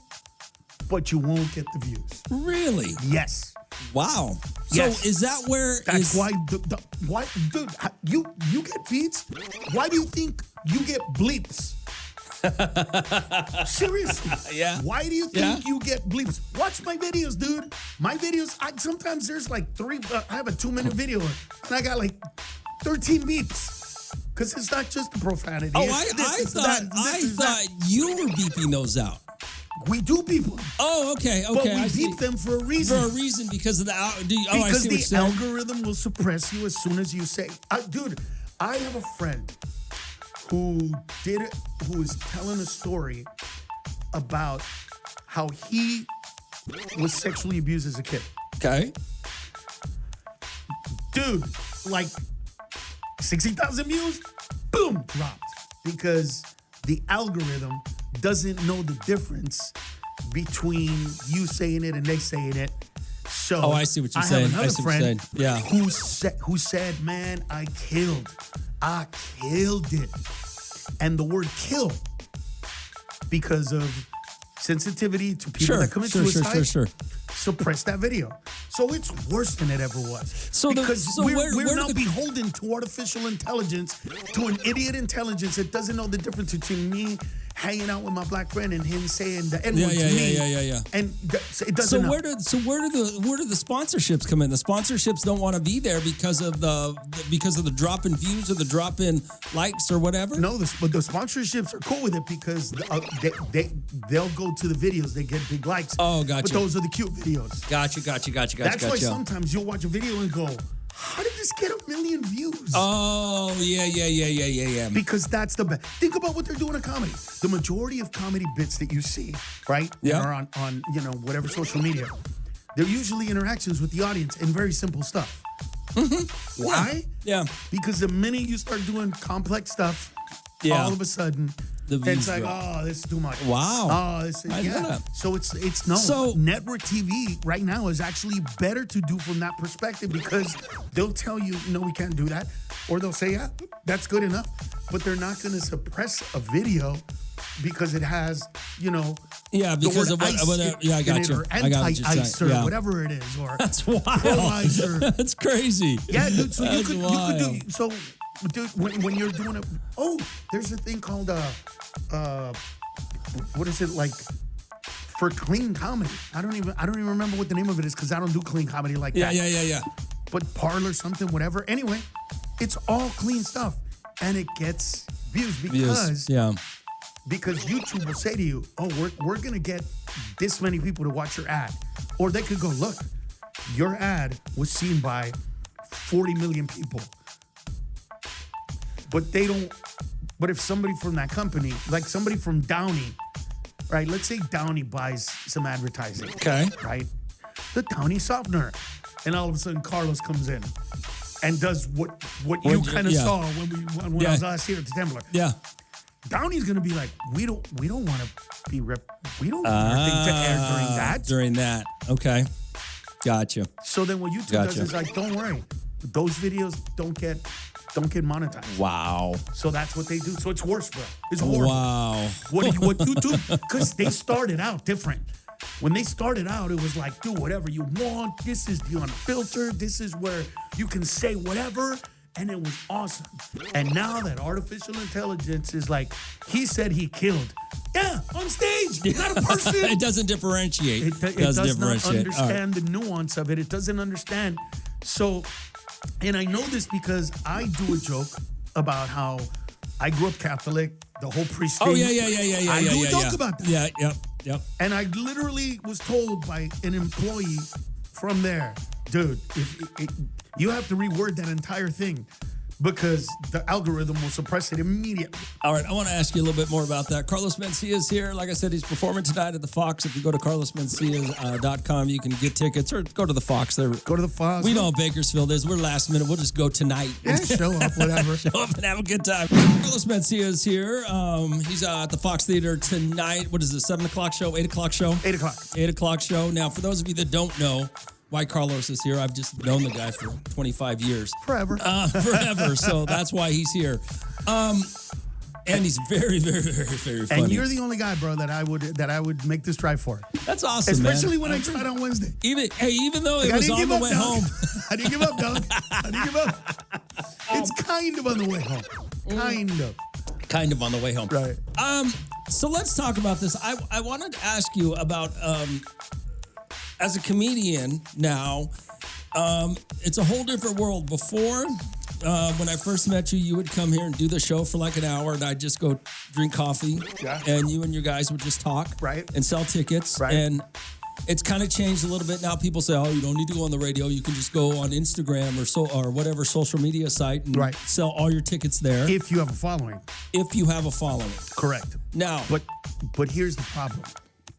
but you won't get the views. Really? Yes. Wow. Yes. So is that where? That's why. Why, dude? You get feeds. Why do you think you get bleeps? Seriously. Yeah. Why do you think you get bleeps? Watch my videos, dude. My videos. Sometimes there's like 3. I have a 2-minute video, and I got like 13 beeps. Because it's not just the profanity. Oh, I thought you were beeping those out. We do beep them. Oh, okay. But we beep them for a reason. For a reason, because of the because the algorithm will suppress you as soon as you say, dude. I have a friend who was telling a story about how he was sexually abused as a kid. Okay. Dude, like 60,000 views, boom, dropped. Because the algorithm doesn't know the difference between you saying it and they saying it. So I see what you're saying. I have another friend yeah. who said, man, I killed it. And the word kill, because of sensitivity to people that commit suicide, suppress that video. So it's worse than it ever was. Because we're not beholden to artificial intelligence, to an idiot intelligence that doesn't know the difference between me hanging out with my black friend and him saying the N-word to me. Yeah. And it doesn't know. Where do the sponsorships come in? The sponsorships don't want to be there because of the drop in views or the drop in likes or whatever? No, but the sponsorships are cool with it because they'll go to the videos, they get big likes. Oh, gotcha. But those are the cute videos. Gotcha. That's why sometimes you'll watch a video and go, how did this get 1 million views? Oh, yeah. Because that's the best. Think about what they're doing in comedy. The majority of comedy bits that you see, right? Yeah. Are on whatever social media. They're usually interactions with the audience and very simple stuff. Mm-hmm. Why? Yeah. Because the minute you start doing complex stuff, all of a sudden, it's like, oh, this is too much. Wow. Oh, this is, yeah. So it's no. So network TV right now is actually better to do from that perspective because they'll tell you, no, we can't do that. Or they'll say, yeah, that's good enough. But they're not going to suppress a video because it has, yeah, because of whatever. Yeah, I got you. Or anti-ice or whatever it is. Or that's wild. Pro-ice or, that's crazy. Yeah, dude. So you could do so. Dude, when you're doing it, there's a thing called what is it like for clean comedy? I don't even remember what the name of it is because I don't do clean comedy like that. Yeah. But Parlor something, whatever. Anyway, it's all clean stuff, and it gets views because YouTube will say to you, we're gonna get this many people to watch your ad, or they could go, look, your ad was seen by 40 million people. But they don't. But if somebody from that company, like somebody from Downey, right? Let's say Downey buys some advertising. Okay. Right? The Downey softener. And all of a sudden Carlos comes in and does what you kind of saw when I was last here at the Templar. Yeah. Downey's gonna be like, we don't want to be we don't want our thing to air during that. During that. Okay. Gotcha. So then what YouTube does is like, don't worry. Those videos don't get monetized. Wow. So that's what they do. So it's worse, bro. It's horrible. Wow. What YouTube? Because they started out different. When they started out, it was like, do whatever you want. This is the unfiltered. This is where you can say whatever. And it was awesome. And now that artificial intelligence is like, he said he killed. Yeah, on stage. Not a person. It doesn't differentiate. It does not understand the nuance of it. It doesn't understand. So And I know this because I do a joke about how I grew up Catholic, the whole priest thing. Oh, yeah. I do a joke about that. Yep. And I literally was told by an employee from there, dude, you have to reword that entire thing because the algorithm will suppress it immediately. All right, I want to ask you a little bit more about that. Carlos Mencia is here. Like I said, he's performing tonight at the Fox. If you go to carlosmencia.com, you can get tickets or go to the Fox. Go to the Fox. We know how Bakersfield is. We're last minute. We'll just go tonight. Yeah, show up, whatever. Show up and have a good time. Carlos Mencia is here. He's at the Fox Theater tonight. What is it, 7 o'clock show, 8 o'clock show? 8 o'clock. 8 o'clock show. Now, for those of you that don't know why Carlos is here, I've just known the guy for 25 years. Forever. Forever. So that's why he's here. And he's very, very, very, very funny. And you're the only guy, bro, that I would make this drive for. That's awesome, especially man. when I tried on Wednesday. Even though it was on the way home. I didn't give up, dog. I didn't give up. It's kind of on the way home. Kind of on the way home. Right. So let's talk about this. I wanted to ask you about as a comedian now, it's a whole different world. Before, when I first met you, you would come here and do the show for like an hour, and I'd just go drink coffee, and you and your guys would just talk, and sell tickets, and it's kind of changed a little bit now. People say, "Oh, you don't need to go on the radio. You can just go on Instagram or whatever social media site and sell all your tickets there." If you have a following. If you have a following. Correct. Now, but here's the problem.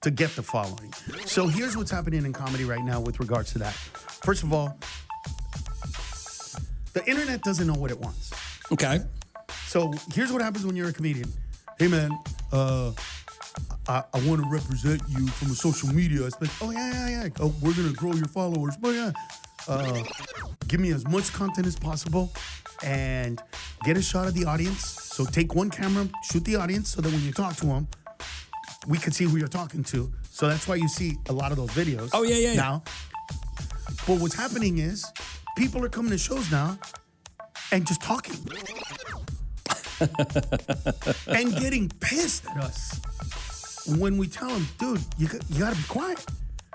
To get the following. So here's what's happening in comedy right now with regards to that. First of all, the internet doesn't know what it wants. Okay. So here's what happens when you're a comedian. Hey man, I want to represent you from a social media aspect. Oh yeah. Oh, we're gonna grow your followers. Oh yeah. Give me as much content as possible and get a shot of the audience. So take one camera, shoot the audience so that when you talk to them, we can see who you're talking to. So that's why you see a lot of those videos. Oh, yeah. Now, but what's happening is people are coming to shows now and just talking. And getting pissed at us when we tell them, dude, you got to be quiet.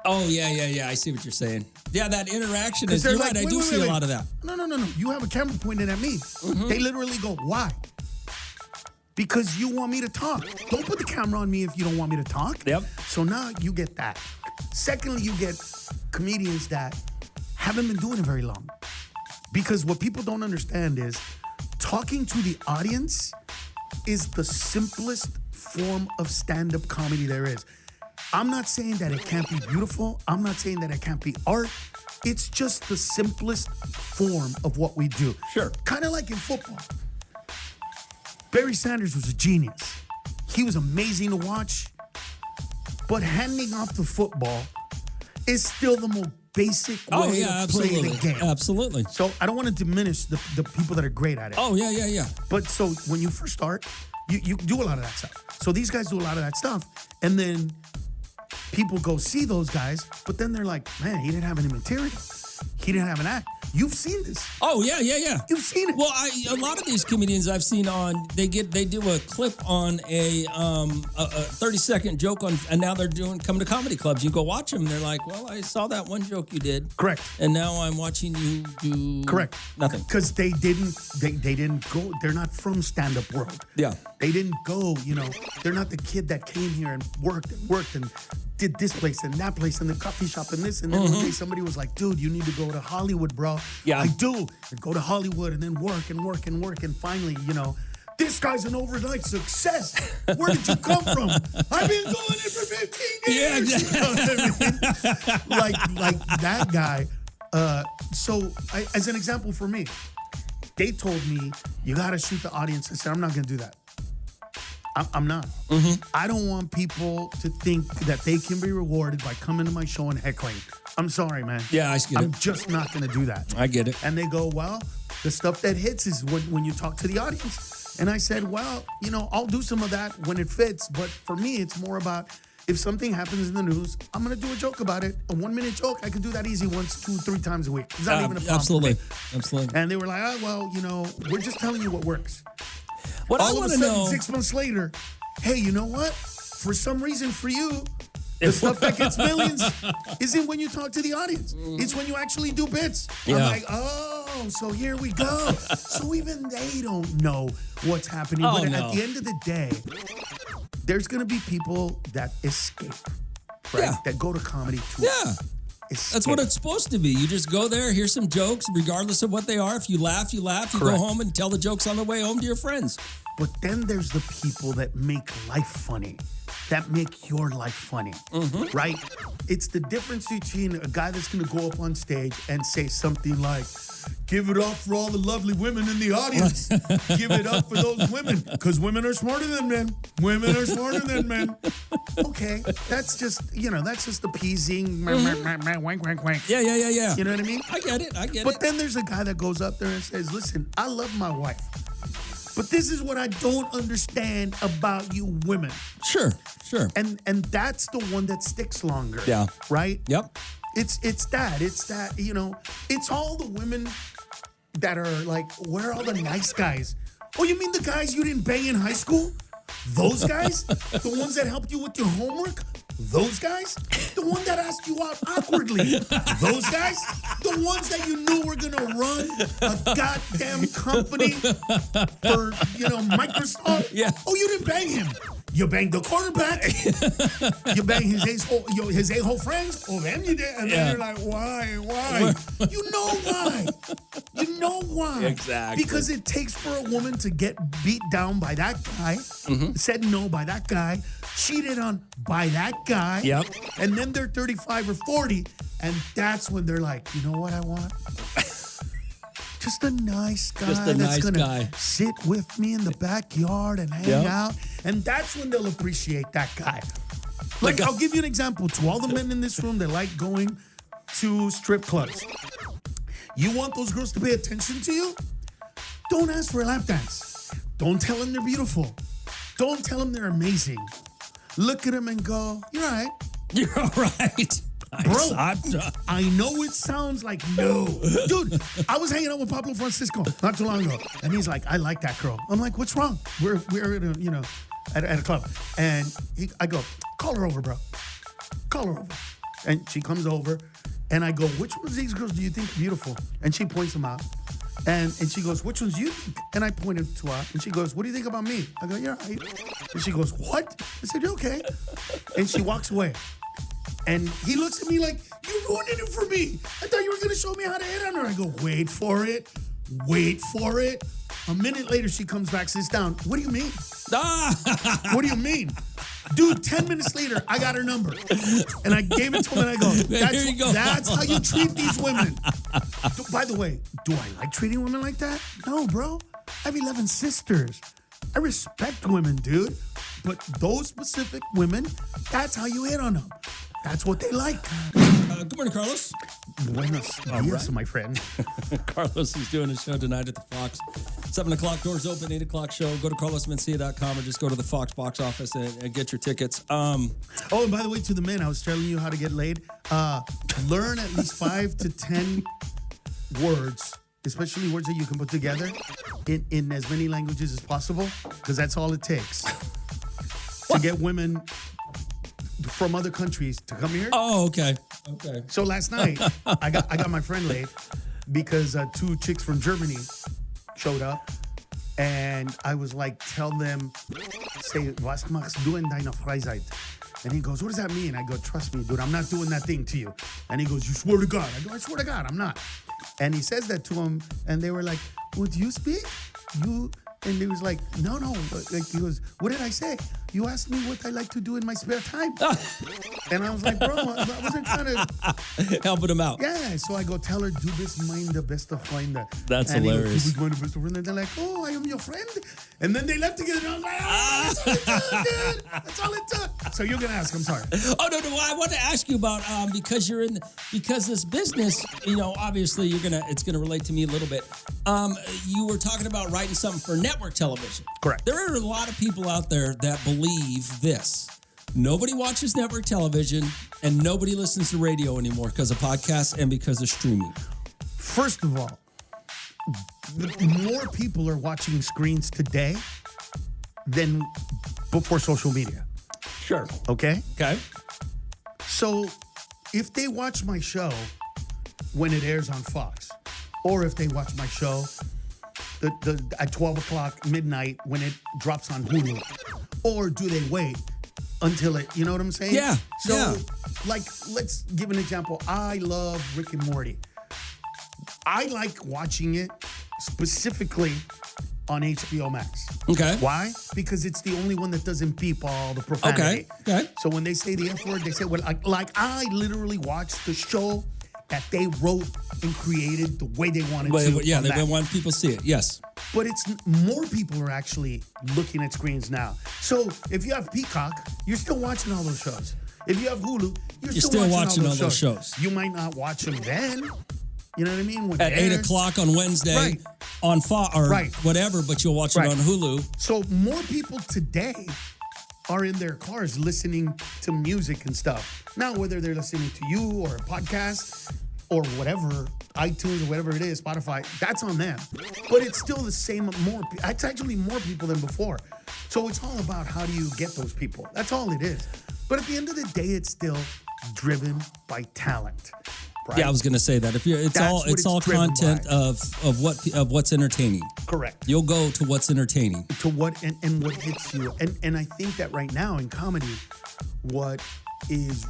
Oh, yeah. I see what you're saying. Yeah, that interaction is, you're right, I do see a lot of that. No. You have a camera pointed at me. Mm-hmm. They literally go, why? Because you want me to talk. Don't put the camera on me if you don't want me to talk. Yep. So now you get that. Secondly, you get comedians that haven't been doing it very long. Because what people don't understand is talking to the audience is the simplest form of stand-up comedy there is. I'm not saying that it can't be beautiful. I'm not saying that it can't be art. It's just the simplest form of what we do. Sure. Kind of like in football. Barry Sanders was a genius. He was amazing to watch, but handing off the football is still the most basic way to play the game. Absolutely. So I don't want to diminish the people that are great at it. Oh, yeah. But so when you first start, you do a lot of that stuff. So these guys do a lot of that stuff, and then people go see those guys, but then they're like, man, he didn't have any material. He didn't have an act. You've seen this. Oh, yeah. You've seen it. Well, a lot of these comedians I've seen on, they do a clip on a 30-second joke on, and now they're coming to comedy clubs. You go watch them, and they're like, well, I saw that one joke you did. Correct. And now I'm watching you do Correct. Nothing. Because they didn't go, they're not from stand-up world. Yeah. They didn't go, they're not the kid that came here and worked and did this place and that place and the coffee shop and this. And then one day somebody was like, dude, you need to go to Hollywood, bro. Yeah. I do. And go to Hollywood and then work. And finally, this guy's an overnight success. Where did you come from? I've been doing it for 15 years. Yeah, You know what I mean? like that guy. So as an example for me, they told me, you got to shoot the audience. I said, I'm not going to do that. I'm not. Mm-hmm. I don't want people to think that they can be rewarded by coming to my show and heckling. I'm sorry, man. Yeah, I get it. I'm just not going to do that. I get it. And they go, well, the stuff that hits is when you talk to the audience. And I said, well, I'll do some of that when it fits. But for me, it's more about if something happens in the news, I'm going to do a joke about it. A 1-minute joke, I can do that easy once, 2-3 times a week. It's not even a problem. Absolutely. And they were like, oh, well, we're just telling you what works. What All I want of to a sudden, know, 6 months later, hey, you know what? For some reason, for you, the stuff that gets millions isn't when you talk to the audience. It's when you actually do bits. Yeah. I'm like, oh. oh, so here we go. So even they don't know what's happening. Oh, But no. at the end of the day, there's going to be people that escape, right? Yeah. That go to comedy to Yeah. escape. That's what it's supposed to be. You just go there, hear some jokes, regardless of what they are. If you laugh, you laugh. You Correct. go home and tell the jokes on the way home to your friends. But then there's the people that make life funny, that make your life funny, right? It's the difference between a guy that's gonna go up on stage and say something like, give it up for all the lovely women in the audience. Give it up for those women, because women are smarter than men. Women are smarter than men. Okay, that's just appeasing, wank, wank, wank. Yeah. You know what I mean? I get it. But then there's a guy that goes up there and says, listen, I love my wife, but this is what I don't understand about you women. Sure. And that's the one that sticks longer. Yeah. Right? Yep. It's that, it's all the women that are like, where are all the nice guys? Oh, you mean the guys you didn't bang in high school? Those guys? The ones that helped you with your homework? Those guys? The one that asked you out awkwardly? Those guys? The ones that you knew were gonna run a goddamn company for, Microsoft? Yeah. Oh, you didn't bang him. You banged the quarterback. You banged his a-hole friends. Oh, them you did. And then you're like, why? You know why. You know why. Exactly. Because it takes for a woman to get beat down by that guy, said no by that guy, cheated on by that guy. Yep. And then they're 35 or 40, and that's when they're like, you know what I want? Just a nice guy Just a that's nice gonna guy. sit with me in the backyard and hang Yep. out. And that's when they'll appreciate that guy. Like I'll give you an example. To all the men in this room that like going to strip clubs, you want those girls to pay attention to you? Don't ask for a lap dance. Don't tell them they're beautiful. Don't tell them they're amazing. Look at them and go, you're all right. You're all right. Bro, I know it sounds like no. Dude, I was hanging out with Pablo Francisco not too long ago, and he's like, I like that girl. I'm like, what's wrong? We're at a club. And I go, call her over, bro. Call her over. And she comes over, and I go, which ones of these girls do you think are beautiful? And she points them out. And she goes, which ones do you think? And I pointed to her, and she goes, what do you think about me? I go, you're all right. And she goes, what? I said, you're okay. And she walks away. And he looks at me like, you ruined it for me. I thought you were going to show me how to hit on her. I go, wait for it. A minute later, she comes back, sits down. What do you mean? What do you mean? Dude, 10 minutes later, I got her number. And I gave it to him, and I go, Here you go. That's how you treat these women. By the way, do I like treating women like that? No, bro. I have 11 sisters. I respect women, dude. But those specific women, that's how you hit on them. That's what they like. Good morning, Carlos. Buenos dias, my friend. Carlos is doing a show tonight at the Fox. 7 o'clock, doors open, 8 o'clock show. Go to carlosmencia.com or just go to the Fox box office and get your tickets. Oh, and by the way, to the men, I was telling you how to get laid. Learn at least 5 to 10 words, especially words that you can put together in as many languages as possible, because that's all it takes to get women from other countries to come here. Oh, okay. So last night, I got my friend laid because 2 chicks from Germany showed up, and I was like, tell them, say, was machst du in deiner Freizeit? And he goes, what does that mean? I go, trust me, dude, I'm not doing that thing to you. And he goes, you swear to God? I go, I swear to God, I'm not. And he says that to him, and they were like, would you speak? And he was like, no. Like, he goes, what did I say? You asked me what I like to do in my spare time. And I was like, bro, I wasn't trying to... Helping him out. Yeah, so I go, tell her, du bist mein bester Freund. That's and hilarious. He goes, du bist mein bester Freund. And they're like, oh, I am your friend? And then they left together, and I was like, oh, that's all it took, dude. That's all it took. So you're going to ask, I'm sorry. Oh, no, I want to ask you about, because this business, obviously it's going to relate to me a little bit. You were talking about writing something for network television. Correct. There are a lot of people out there that believe this. Nobody watches network television and nobody listens to radio anymore because of podcasts and because of streaming. First of all, more people are watching screens today than before social media. Sure. Okay? Okay. So if they watch my show when it airs on Fox, or if they watch my show at 12 o'clock midnight when it drops on Hulu, or do they wait until it, you know what I'm saying? Yeah. So, like, let's give an example. I love Rick and Morty. I like watching it specifically on HBO Max. Okay. Why? Because it's the only one that doesn't beep all the profanity. Okay. So when they say the F word, they say, well, like I literally watched the show that they wrote and created the way they wanted to. Yeah, they want people to see it. Yes. But it's more people are actually looking at screens now. So if you have Peacock, you're still watching all those shows. If you have Hulu, you're still watching all those shows. You might not watch them then. You know what I mean? When at 8 o'clock on Wednesday, right, on Fox or whatever, but you'll watch it on Hulu. So more people today are in their cars listening to music and stuff. Now, whether they're listening to you or a podcast or whatever, iTunes or whatever it is, Spotify, that's on them. But it's still the same. It's actually more people than before. So it's all about how do you get those people. That's all it is. But at the end of the day, it's still driven by talent. Right? Yeah, I was going to say that. It's all content of what's entertaining. Correct. You'll go to what's entertaining. To what and what hits you. And I think that right now in comedy, what is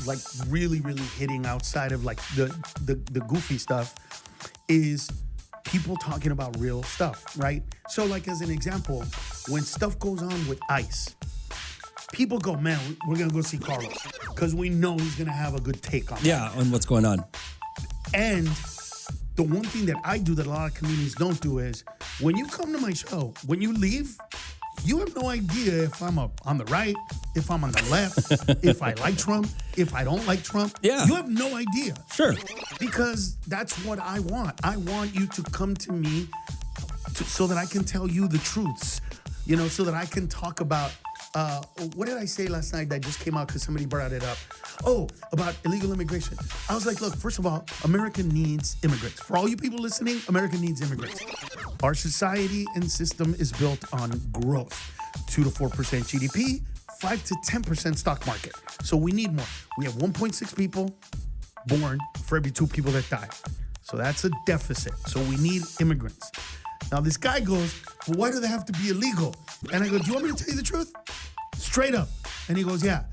like really, really hitting outside of like the goofy stuff is people talking about real stuff, right? So like as an example, when stuff goes on with ICE, people go, man, we're going to go see Carlos because we know he's going to have a good take on it. Yeah, on what's going on. And the one thing that I do that a lot of comedians don't do is when you come to my show, when you leave, you have no idea if I'm on the right, if I'm on the left, if I like Trump, if I don't like Trump. Yeah. You have no idea. Sure. Because that's what I want. I want you to come to me so that I can tell you the truths, you know, so that I can talk about what did I say last night that just came out because somebody brought it up? Oh, about illegal immigration. I was like, look, first of all, America needs immigrants. For all you people listening, America needs immigrants. Our society and system is built on growth. 2 to 4% GDP, 5 to 10% stock market. So we need more. We have 1.6 people born for every 2 people that die. So that's a deficit. So we need immigrants. Now this guy goes, well, why do they have to be illegal? And I go, do you want me to tell you the truth? Straight up. And he goes, yeah.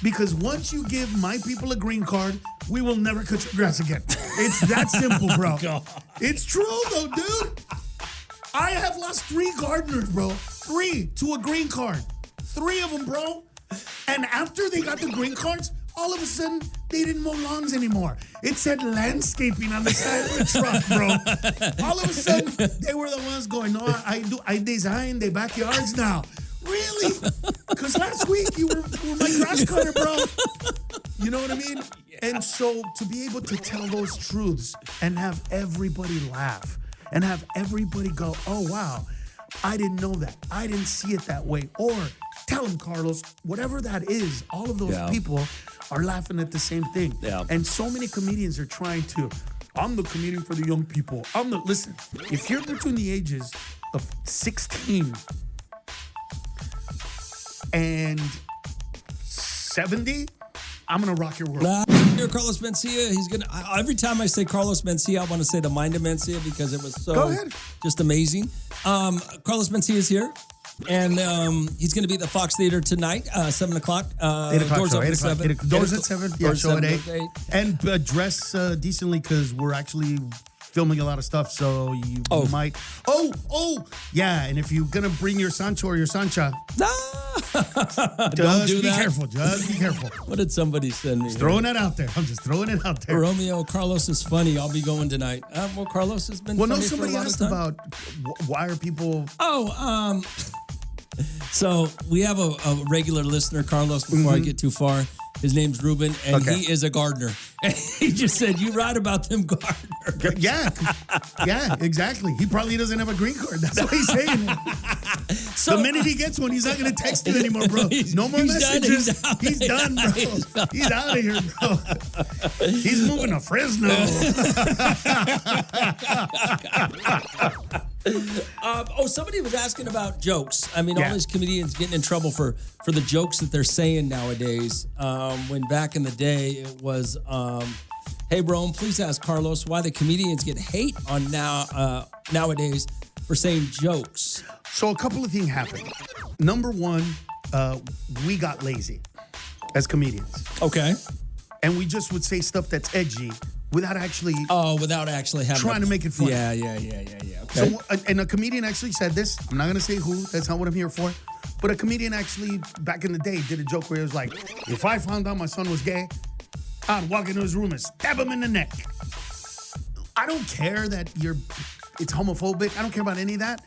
Because once you give my people a green card, we will never cut your grass again. It's that simple, bro. It's true, though, dude. I have lost 3 gardeners, bro. 3 to a green card. 3 of them, bro. And after they got the green cards, all of a sudden, they didn't mow lawns anymore. It said landscaping on the side of the truck, bro. All of a sudden, they were the ones going, no, I design their backyards now. Really? Because last week you were my grass cutter, bro. You know what I mean? Yeah. And so to be able to tell those truths and have everybody laugh and have everybody go, oh, wow, I didn't know that. I didn't see it that way. Or tell them, Carlos, whatever that is, all of those people are laughing at the same thing. Yeah. And so many comedians are trying to, I'm the comedian for the young people. Listen, if you're between the ages of 16 and 70, I'm gonna rock your world. Here, Carlos Mencia. He's gonna. Every time I say Carlos Mencia, I want to say the mind of Mencia because it was so just amazing. Carlos Mencia is here, and he's gonna be at the Fox Theater tonight, 7 o'clock. 8 o'clock. Doors open at 7. Doors at 7. Yeah, show at 8. And dress decently because we're actually filming a lot of stuff, so you might. Yeah. And if you're gonna bring your Sancho or your Sancha, don't do be that. Careful. Just be careful. What did somebody send me? Just throwing that out there. I'm just throwing it out there. Romeo, Carlos is funny. I'll be going tonight. Well, Carlos has been. Well, funny no. Somebody for a lot asked of time. about why are people. So we have a regular listener, Carlos. Before I get too far, his name's Ruben, and he is a gardener. And he just said, "You write about them gardeners." Yeah, exactly. He probably doesn't have a green card. That's what he's saying. So the minute he gets one, he's not going to text you anymore, bro. No more messages. He's done, bro. He's out of here, bro. He's moving to Fresno. Somebody was asking about jokes. I mean, all these comedians getting in trouble for the jokes that they're saying nowadays. When back in the day, it was Hey, Rome, please ask Carlos why the comedians get hate on nowadays for saying jokes. So a couple of things happened. Number one, we got lazy as comedians. Okay. And we just would say stuff that's edgy without actually having trying to make it funny. Yeah. Okay. So, and a comedian actually said this. I'm not going to say who. That's not what I'm here for. But a comedian actually, back in the day, did a joke where it was like, if I found out my son was gay, I'd walk into his room and stab him in the neck. I don't care that it's homophobic. I don't care about any of that.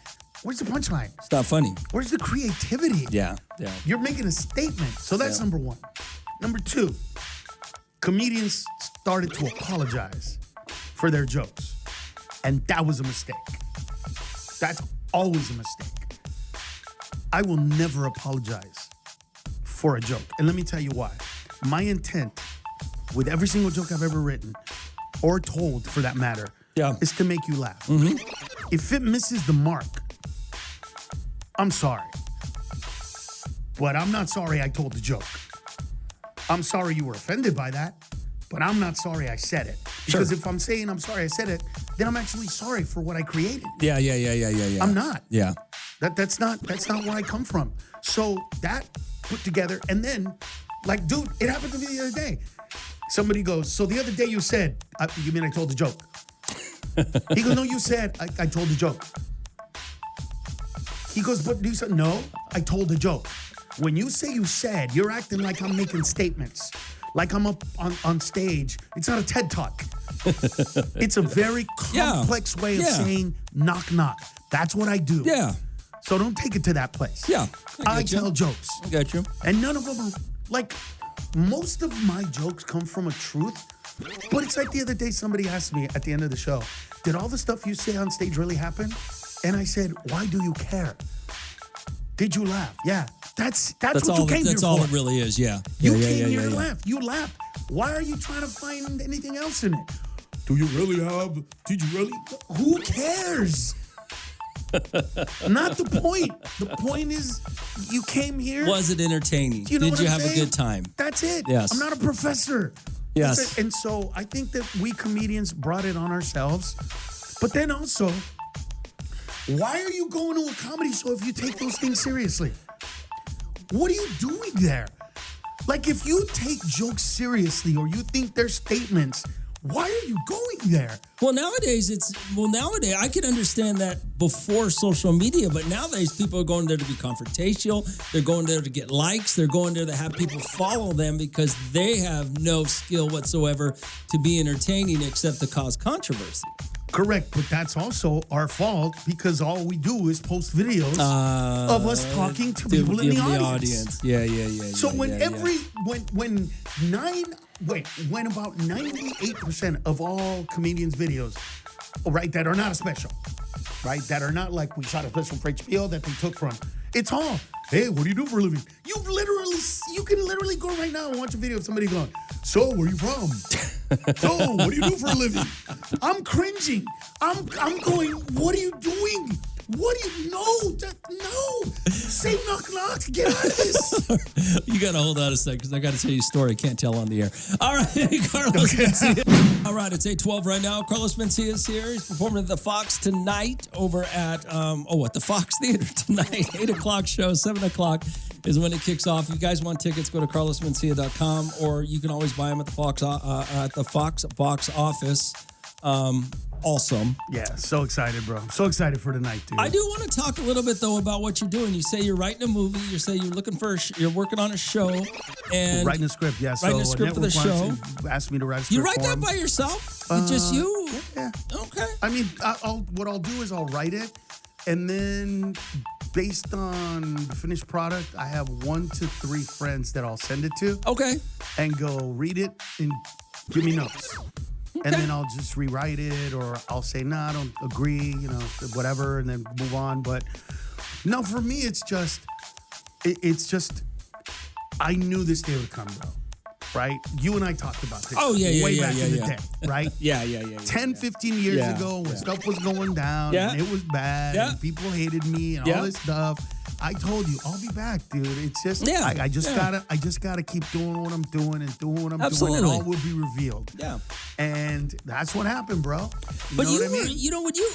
Where's the punchline? It's not funny. Where's the creativity? Yeah. You're making a statement. So that's number one. Number two, comedians started to apologize for their jokes. And that was a mistake. That's always a mistake. I will never apologize for a joke. And let me tell you why. My intent with every single joke I've ever written, or told for that matter, is to make you laugh. Mm-hmm. If it misses the mark, I'm sorry. But I'm not sorry I told the joke. I'm sorry you were offended by that, but I'm not sorry I said it. Because if I'm saying I'm sorry I said it, then I'm actually sorry for what I created. Yeah. I'm not. Yeah. That's not where I come from. So that put together, and then, like, dude, it happened to me the other day. Somebody goes, so the other day you said, you mean I told the joke? He goes, no, you said I told the joke. He goes, but you said, no, I told the joke. When you say you said, you're acting like I'm making statements, like I'm up on stage. It's not a TED Talk. It's a very complex way of saying knock, knock. That's what I do. Yeah. So don't take it to that place. Yeah. I tell jokes. I got you. And none of them are, like, most of my jokes come from a truth. But it's like the other day somebody asked me at the end of the show, did all the stuff you say on stage really happen? And I said, why do you care? Did you laugh? Yeah. That's what you came here for. That's all it really is, yeah. You came here to laugh. You laughed. Why are you trying to find anything else in it? Do you really have? Did you really? Who cares? Not the point. The point is, you came here. Was it entertaining? You know Did you have saying? a good time? That's it. Yes. I'm not a professor. Yes. And so I think that we comedians brought it on ourselves. But then also, why are you going to a comedy show if you take those things seriously? What are you doing there? Like, if you take jokes seriously or you think they're statements, why are you going there? Well, nowadays I could understand that before social media, but nowadays people are going there to be confrontational. They're going there to get likes. They're going there to have people follow them because they have no skill whatsoever to be entertaining except to cause controversy. Correct, but that's also our fault because all we do is post videos of us talking to people in the audience. Yeah. So when about 98% of all comedians' videos, right, that are not a special, right, that are not like we shot a special for HBO that they took from, it's all, hey, what do you do for a living? You can literally go right now and watch a video of somebody going, so where are you from? So what do you do for a living? I'm cringing. I'm going, what are you doing? What do you know? No. Say knock knock. Get out of this. You got to hold on a second because I got to tell you a story I can't tell on the air. All right, Carlos Mencia. All right, it's 8:12 right now. Carlos Mencia is here. He's performing at the Fox tonight over at, the Fox Theater tonight. 8 o'clock show, 7 o'clock is when it kicks off. If you guys want tickets, go to carlosmencia.com, or you can always buy them at the Fox box office. Awesome. Yeah, so excited, bro. I'm so excited for tonight, dude. I do want to talk a little bit though about what you're doing. You say you're writing a movie. You say you're looking for you're working on a show and writing a script. Yeah, writing a script for the show. Asked me to write a script. You write that by yourself? Just you? Yeah. Okay. I mean, what I'll do is I'll write it, and then based on the finished product, I have 1 to 3 friends that I'll send it to. Okay. And go read it and give me notes. Okay. And then I'll just rewrite it, or I'll say, no, I don't agree, whatever, and then move on. But no, for me, it's just, I knew this day would come, bro. Right? You and I talked about this. Way back in the day, right? Yeah. 10, 15 years ago when stuff was going down and it was bad and people hated me and all this stuff. I told you, I'll be back, dude. It's just, Yeah, I just yeah. gotta keep doing what I'm doing and doing what I'm Absolutely. doing, and all will be revealed. Yeah. And that's what happened, bro. But know you, what I mean? you know, when you,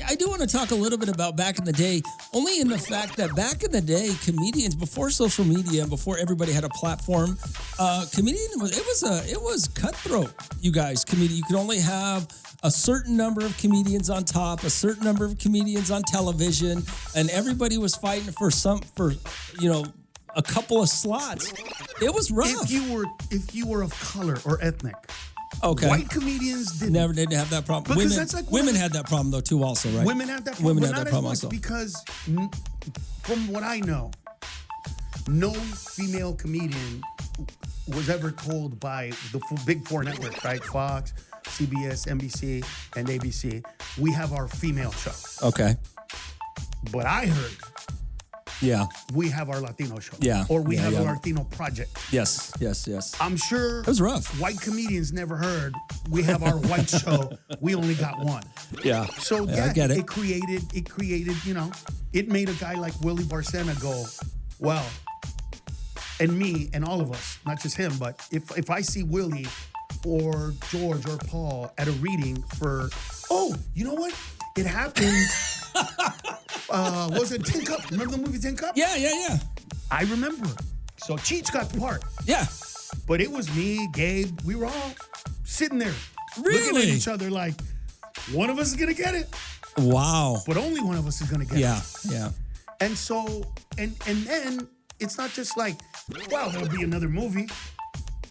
I do want to talk a little bit about back in the day, only in the fact that back in the day, comedians, before social media and before everybody had a platform, it was cutthroat. You guys, comedian, you could only have a certain number of comedians on top, a certain number of comedians on television, and everybody was fighting for a couple of slots. It was rough. If you were of color or ethnic, okay, white comedians didn't. Never didn't have that problem. Because Women, that's like women had that problem though too, also, right? Women had that problem. Women but had not that as problem much also. because, from what I know, no female comedian was ever told by the big four networks, right? Fox, CBS, NBC, and ABC. We have our female show. Okay. But I heard Yeah. we have our Latino show. Yeah. Or we Yeah, have yeah. our Latino project. Yes. I'm sure It was rough. white comedians never heard we have our white show. We only got one. Yeah. So I get it. it created, it made a guy like Willie Barcena go, well, and me and all of us, not just him, but if I see Willie or George or Paul at a reading for, oh, you know what? It happened. Was it Tin Cup? Remember the movie Tin Cup? Yeah. I remember. So Cheech got the part. Yeah. But it was me, Gabe. We were all sitting there looking Really? at each other like, one of us is going to get it, Wow. but only one of us is going to get it. Yeah. And so, and then it's not just like, wow, there'll be another movie.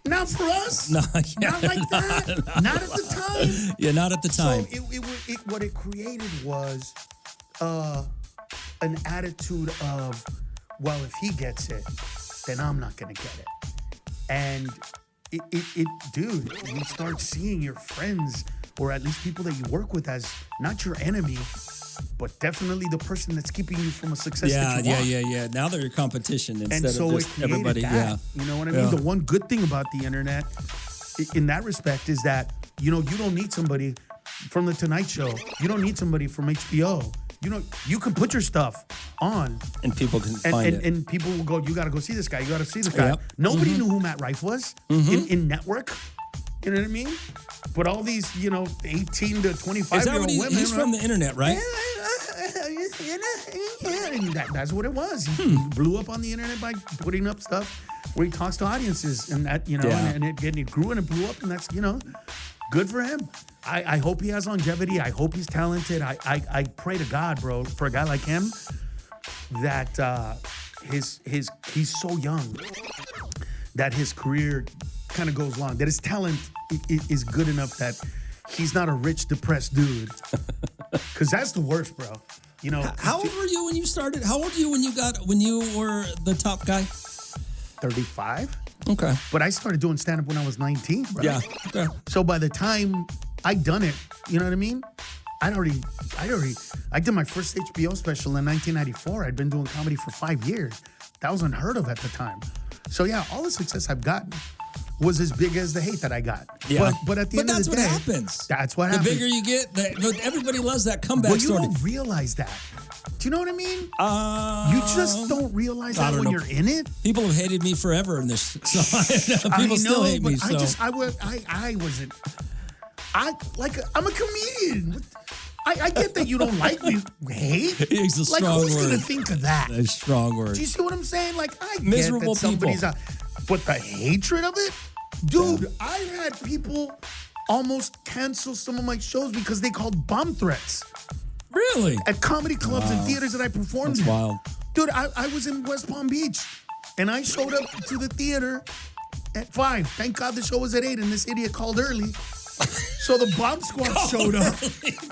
Not for us. No, Not like that. Not at the time. Yeah, not at the time. So what it created was an attitude of, well, if he gets it, then I'm not gonna get it. And dude, you start seeing your friends, or at least people that you work with, as not your enemy, but definitely the person that's keeping you from a success that you want. Yeah. Now they're your competition instead And so of it just created everybody. that. Yeah. You know what I mean? Yeah. The one good thing about the internet, in that respect, is that you don't need somebody from the Tonight Show. You don't need somebody from HBO. You can put your stuff on, And people can find it. and people will go, you got to go see this guy. You got to see this guy. Yep. Nobody knew who Matt Rife was in network. You know what I mean? But all these, 18 to 25 Is that year what old women. he's from the internet, right? And that's what it was. He blew up on the internet by putting up stuff where he talks to audiences, and that, Yeah. and it grew and it blew up, and that's, good for him. I hope he has longevity. I hope he's talented. I pray to God, bro, for a guy like him, that he's so young that his career kind of goes long, that his talent is good enough that he's not a rich, depressed dude. Because that's the worst, bro. How old were you when you started? How old were you when you were the top guy? 35. Okay. But I started doing stand-up when I was 19, bro. Yeah. Okay. So by the time I done it, you know what I mean? I did my first HBO special in 1994. I'd been doing comedy for 5 years. That was unheard of at the time. So yeah, all the success I've gotten was as big as the hate that I got. Yeah. But at the end of that's the day, what happens. That's what The happens. bigger you get, everybody loves that comeback Well, you story. don't realize that. Do you know what I mean? You just don't realize I that don't when know. you're in it. People have hated me forever in this. So people still hate me. So I wasn't. I'm a comedian. I get that you don't like me. Hate? It's a Like, strong who's word. gonna think of that? a strong word. Do you see what I'm saying? Like, I Miserable get that somebody's people. out, but the hatred of it, dude. I've had people almost cancel some of my shows because they called bomb threats Really? at comedy clubs and theaters that I performed That's in. wild. Dude, I was in West Palm Beach, and I showed up to the theater at 5. Thank God the show was at 8, and this idiot called early. So the bomb squad showed up.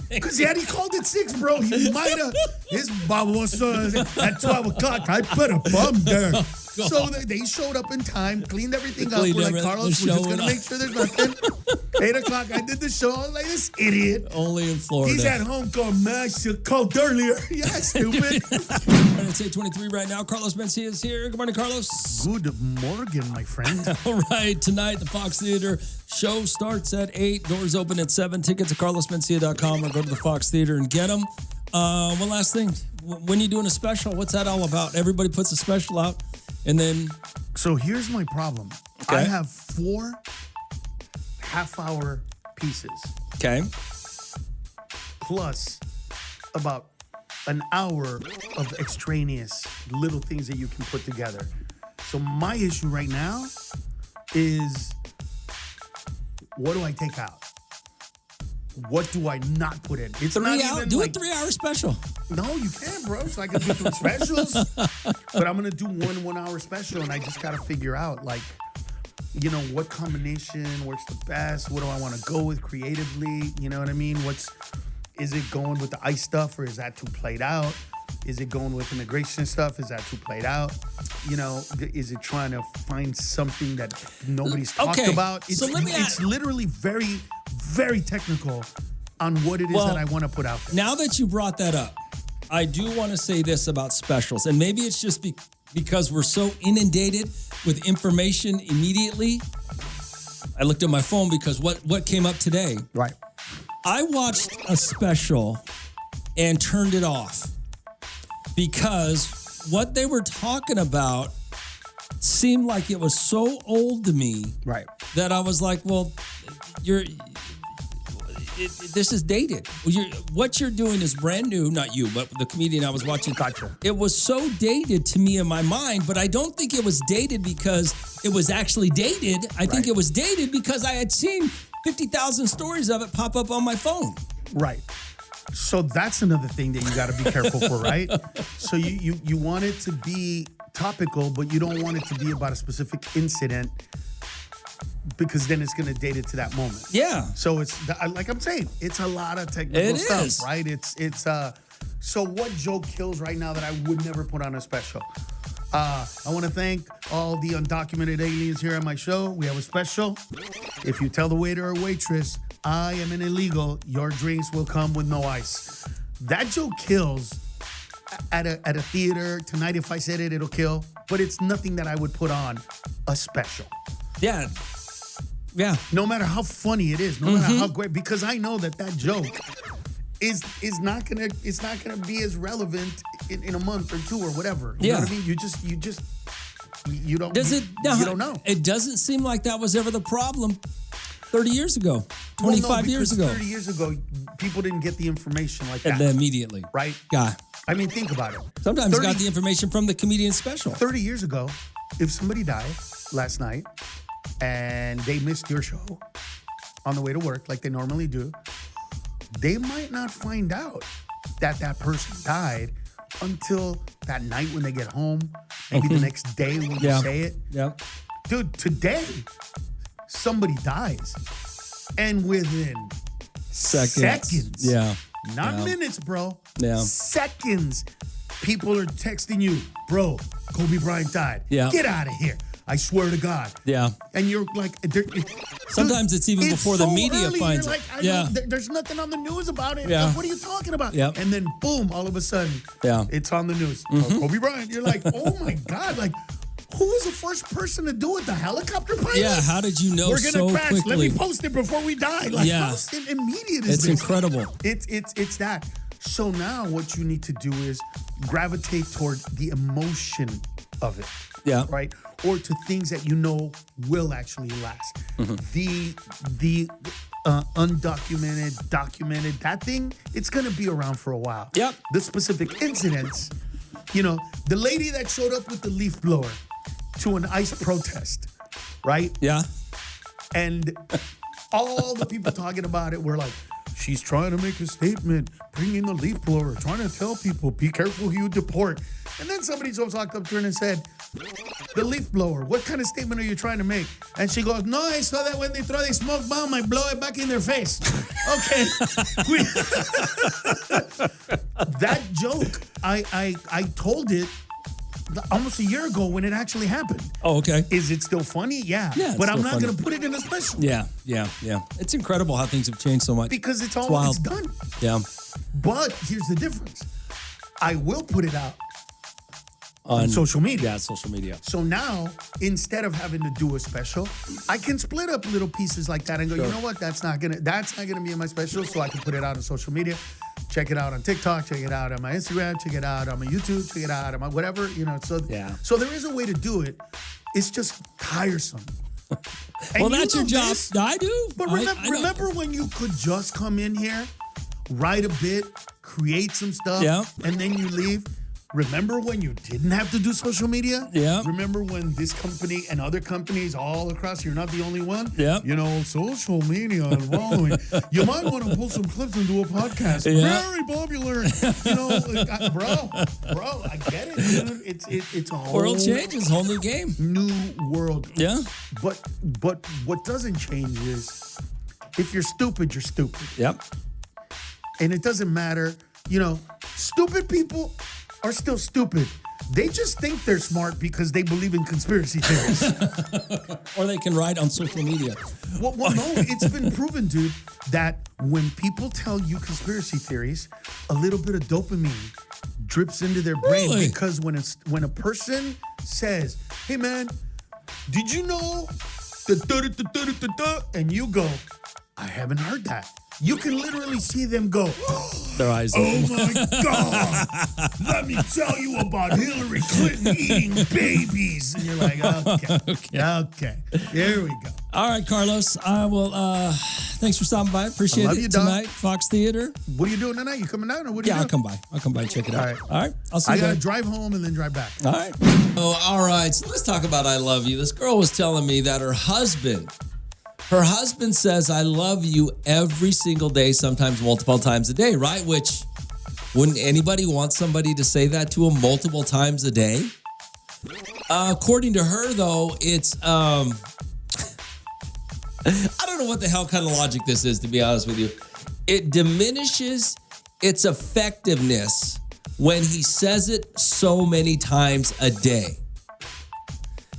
Because he called at 6, bro. He might have. His bomb was at 12 o'clock. I put a bomb there. So they showed up in time, cleaned everything up. Cleaned We're like, everything. Carlos, The we're just show going to went make sure there's nothing. 8 o'clock, I did the show. I was like, this idiot. Only in Florida. He's at home going, man, I should called earlier. Yeah, stupid. It's 8:23 right now. Carlos Mencia is here. Good morning, Carlos. Good morning, my friend. All right, tonight the Fox Theater show starts at 8. Doors open at 7. Tickets at carlosmencia.com or go to the Fox Theater and get them. One last thing. When you doing a special, what's that all about? Everybody puts a special out, and then. So here's my problem. Okay. I have 4 half-hour pieces. Okay. Plus about an hour of extraneous little things that you can put together. So my issue right now is, what do I take out? What do I not put in? It's not even Do like, a 3-hour special. No, you can't, bro. So I can do 3 specials. But I'm going to do 1 hour special, and I just got to figure out, like, you know, what combination works the best? What do I want to go with creatively? You know what I mean? Is it going with the ice stuff, or is that too played out? Is it going with integration stuff? Is that too played out? You know, is it trying to find something that nobody's talked about? It's literally very, very technical on what it is that I want to put out there. Now that you brought that up, I do want to say this about specials, and maybe it's just because we're so inundated with information immediately. I looked at my phone because what came up today. Right. I watched a special and turned it off because what they were talking about seemed like it was so old to me, right, that I was like, well, this is dated. What you're doing is brand new, not you, but the comedian I was watching. Gotcha. It was so dated to me in my mind, but I don't think it was dated because it was actually dated. I think it was dated because I had seen 50,000 stories of it pop up on my phone. Right. So that's another thing that you got to be careful for, right? So you want it to be topical, but you don't want it to be about a specific incident, because then it's going to date it to that moment. Yeah. So it's like I'm saying, it's a lot of technical stuff, is. right? It's so what joke kills right now that I would never put on a special? I want to thank all the undocumented aliens here on my show. We have a special. If you tell the waiter or waitress, I am an illegal, your drinks will come with no ice. That joke kills at a theater. Tonight, if I said it, it'll kill. But it's nothing that I would put on a special. Yeah. Yeah. No matter how funny it is, no matter how great, because I know that joke is not gonna be as relevant in a month or 2 or whatever. You know what I mean? You don't know. It doesn't seem like that was ever the problem 30 years ago, 25 years ago. 30 years ago, people didn't get the information like that. And then immediately. Right? Yeah. I mean, think about it. Sometimes got the information from the comedian special. 30 years ago, if somebody died last night and they missed your show on the way to work like they normally do, they might not find out that person died until that night when they get home, maybe the next day when you say it. Yeah. Dude, today, somebody dies, and within seconds. Yeah. Not minutes, bro. Yeah. Seconds. People are texting you, bro, Kobe Bryant died. Yeah. Get out of here. I swear to God. Yeah. And you're like, sometimes it's even before the media finds it. Yeah. There's nothing on the news about it. Yeah. Like, what are you talking about? Yeah. And then boom, all of a sudden, it's on the news. Kobe Bryant. You're like, oh my God. Like, who was the first person to do it? The helicopter pilot? Yeah. How did you know We're so gonna crash. quickly? Let me post it before we die. Like, how immediate is it's this? incredible. It's that. So now what you need to do is gravitate toward the emotion of it. Yeah. Right? Or to things that you know will actually last. The undocumented, documented, that thing, it's going to be around for a while. Yep. The specific incidents, the lady that showed up with the leaf blower to an ICE protest, right? Yeah. And all the people talking about it were like, she's trying to make a statement, bringing the leaf blower, trying to tell people, be careful who you deport. And then somebody just walked up to her and said, the leaf blower, what kind of statement are you trying to make? And she goes, no, I saw that when they throw the smoke bomb, I blow it back in their face. Okay. That joke, I told it almost a year ago when it actually happened. Oh, okay. Is it still funny? Yeah. Yeah, but I'm still not funny. going to put it in a special. Yeah. It's incredible how things have changed so much. Because it's wild. done. Yeah. But here's the difference. I will put it out on social media. Yeah, social media. So now, instead of having to do a special, I can split up little pieces like that and go, you know what? That's not gonna be in my special, so I can put it out on social media. Check it out on TikTok. Check it out on my Instagram. Check it out on my YouTube. Check it out on my whatever. So there is a way to do it. It's just tiresome. Well, that's your job. I do. But remember when you could just come in here, write a bit, create some stuff, and then you leave? Remember when you didn't have to do social media? Yeah. Remember when this company and other companies all across, you're not the only one? Yeah. Social media and following. You might want to pull some clips and do a podcast. Very popular. Bro, I get it, dude. It's a whole world changes, whole new game. New world. Yeah. But what doesn't change is if you're stupid, you're stupid. Yep. And it doesn't matter. Stupid people are still stupid. They just think they're smart because they believe in conspiracy theories. Or they can write on social media. Well, no, it's been proven, dude, that when people tell you conspiracy theories, a little bit of dopamine drips into their brain. Really? Because when a person says, hey, man, did you know that and you go, I haven't heard that. You can literally see them go, their eyes. Oh my God. Let me tell you about Hillary Clinton eating babies. And you're like, okay. There we go. All right, Carlos. Thanks for stopping by. Appreciate love it you, dog. tonight. Fox Theater. What are you doing tonight? You coming down or what are you doing? I'll come by. I'll come by and check it out. All right. I'll see I you got to then. drive home and then drive back. All right. Oh, all right. So let's talk about I love you. This girl was telling me that her husband says I love you every single day, sometimes multiple times a day, right? Which, wouldn't anybody want somebody to say that to him multiple times a day? According to her, though, it's, I don't know what the hell kind of logic this is, to be honest with you. It diminishes its effectiveness when he says it so many times a day.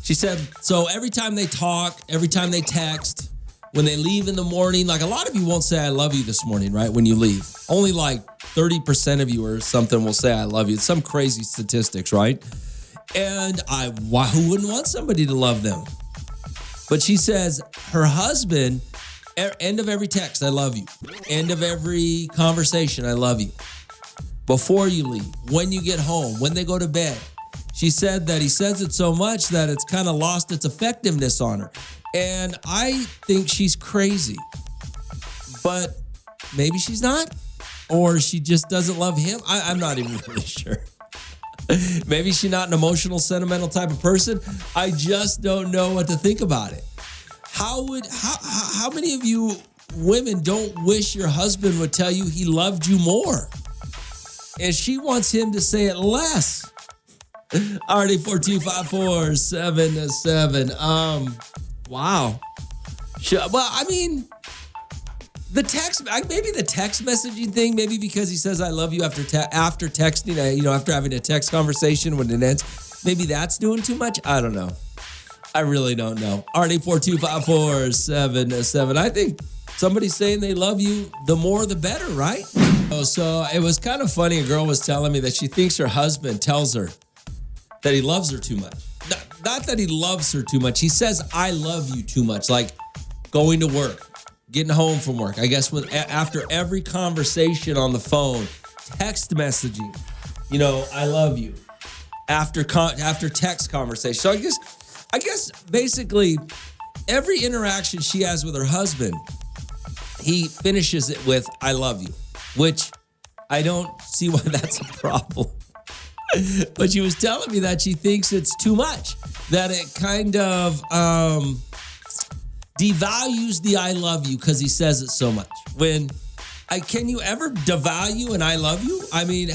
She said, so every time they talk, every time they text, when they leave in the morning, like a lot of you won't say I love you this morning, right? When you leave. Only like 30% of you or something will say I love you. It's some crazy statistics, right? And who wouldn't want somebody to love them? But she says her husband, end of every text, I love you. End of every conversation, I love you. Before you leave, when you get home, when they go to bed. She said that he says it so much that it's kind of lost its effectiveness on her. And I think she's crazy. But maybe she's not. Or she just doesn't love him. I'm not even really sure. Maybe she's not an emotional, sentimental type of person. I just don't know what to think about it. How many of you women don't wish your husband would tell you he loved you more? And she wants him to say it less. Already 4254777. Wow. Well, I mean, the text, maybe the text messaging thing, maybe because he says I love you after texting, after having a text conversation when it ends. Maybe that's doing too much. I don't know. I really don't know. Already 4254777. I think somebody's saying they love you, the more the better, right? So it was kind of funny. A girl was telling me that she thinks her husband tells her that he loves her too much. Not that he loves her too much. He says, I love you too much. Like going to work, getting home from work. I guess after every conversation on the phone, text messaging, I love you. After text conversation. So I guess basically every interaction she has with her husband, he finishes it with, I love you, which I don't see why that's a problem. But she was telling me that she thinks it's too much, that it kind of devalues the I love you because he says it so much. Can you ever devalue an I love you? I mean,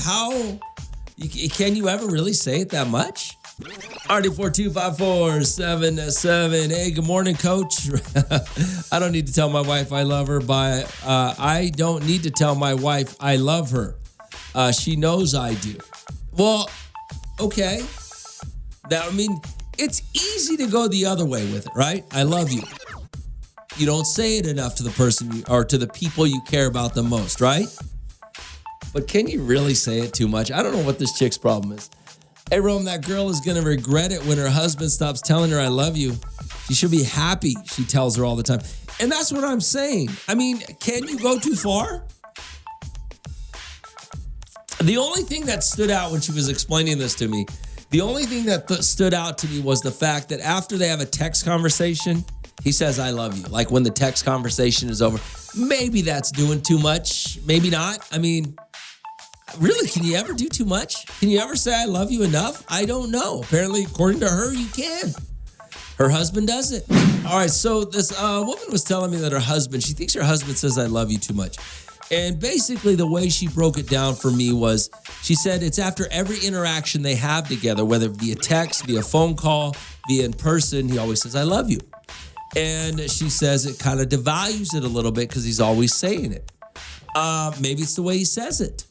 can you ever really say it that much? Already 4254777. Hey, good morning, Coach. I don't need to tell my wife I love her, but I don't need to tell my wife I love her. She knows I do. Well, okay. It's easy to go the other way with it, right? I love you. You don't say it enough to the person or to the people you care about the most, right? But can you really say it too much? I don't know what this chick's problem is. Hey, Rome, that girl is going to regret it when her husband stops telling her I love you. She should be happy she tells her all the time. And that's what I'm saying. I mean, can you go too far? The only thing that stood out when she was explaining this to me, the only thing that stood out to me was the fact that after they have a text conversation, he says, I love you. Like when the text conversation is over. Maybe that's doing too much. Maybe not. I mean, really, can you ever do too much? Can you ever say I love you enough? I don't know. Apparently, according to her, you can. Her husband does it. All right, so this woman was telling me that she thinks her husband says I love you too much. And basically the way she broke it down for me was, she said it's after every interaction they have together, whether via text, via phone call, via in person, he always says, I love you. And she says it kind of devalues it a little bit because he's always saying it. Maybe it's the way he says it.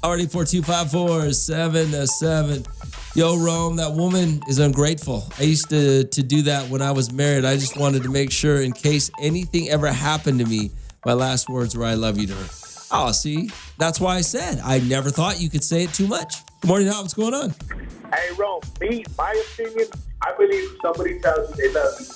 Already 4254777. Yo, Rome, that woman is ungrateful. I used to do that when I was married. I just wanted to make sure in case anything ever happened to me, my last words were I love you to her. Oh, see, that's why I said I never thought you could say it too much. Good morning, Al. What's going on? Hey, Rome, my opinion, I believe if somebody tells you they love you,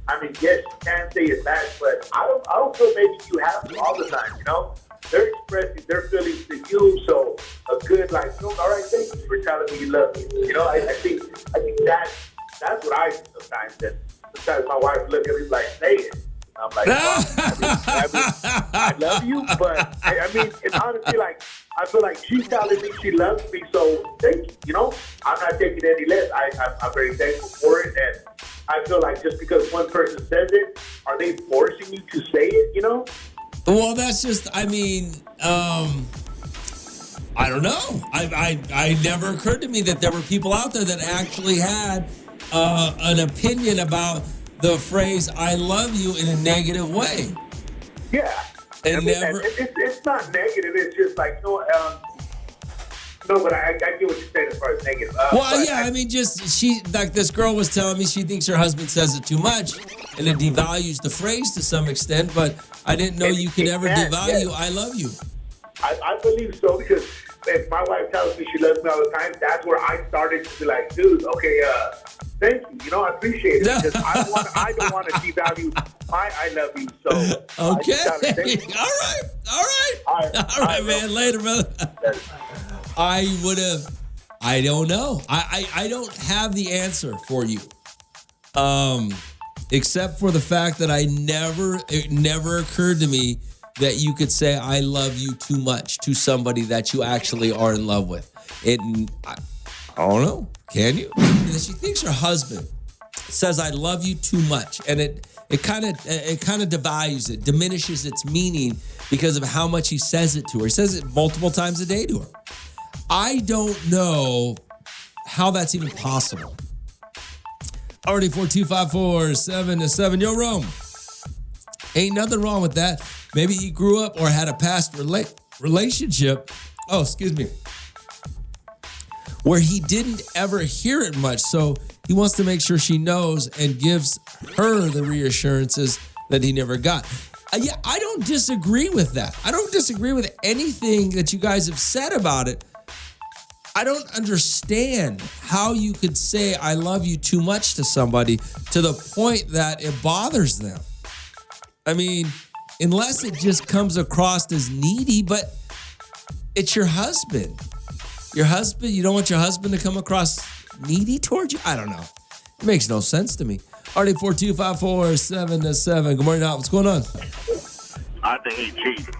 I mean, yes, you can say it back, but I don't feel maybe you have to all the time, you know? They're expressing their feelings to you, so a good, like, all right, thank you for telling me you love me. You know, I think that's what I do sometimes. And sometimes my wife look at me like, say it. I'm like, well, I love you, but I mean, it's honestly like, I feel like she's telling me she loves me, so thank you. You know, I'm not taking it any less. I'm very thankful for it, and I feel like just because one person says it, are they forcing you to say it, you know? Well, that's just, I mean, I don't know. I never occurred to me that there were people out there that actually had an opinion about the phrase "I love you" in a negative way. Yeah, and I mean, it's not negative. It's just like no, but I get what you're saying as far as negative. I mean, just she like this girl was telling me she thinks her husband says it too much, and it devalues the phrase to some extent. But I didn't know you could ever devalue "I love you." I believe so because if my wife tells me she loves me all the time, that's where I started to be like, dude, okay, thank you. You know, I appreciate it because I don't want to devalue my I love you. So okay, all right, man. Later, brother. I don't know. I don't have the answer for you. Except for the fact that it never occurred to me that you could say I love you too much to somebody that you actually are in love with. I don't know. Can you? She thinks her husband says I love you too much, and it kind of devalues it, diminishes its meaning because of how much he says it to her. He says it multiple times a day to her. I don't know how that's even possible. Already 4254777. Yo, Rome. Ain't nothing wrong with that. Maybe he grew up or had a past relationship. Oh, excuse me. Where he didn't ever hear it much. So he wants to make sure she knows and gives her the reassurances that he never got. Yeah, I don't disagree with that. I don't disagree with anything that you guys have said about it. I don't understand how you could say I love you too much to somebody to the point that it bothers them. I mean, unless it just comes across as needy, but it's your husband. Your husband, you don't want your husband to come across needy towards you? I don't know. It makes no sense to me. Already 4254777. Good morning, Al. What's going on? I think he's cheating.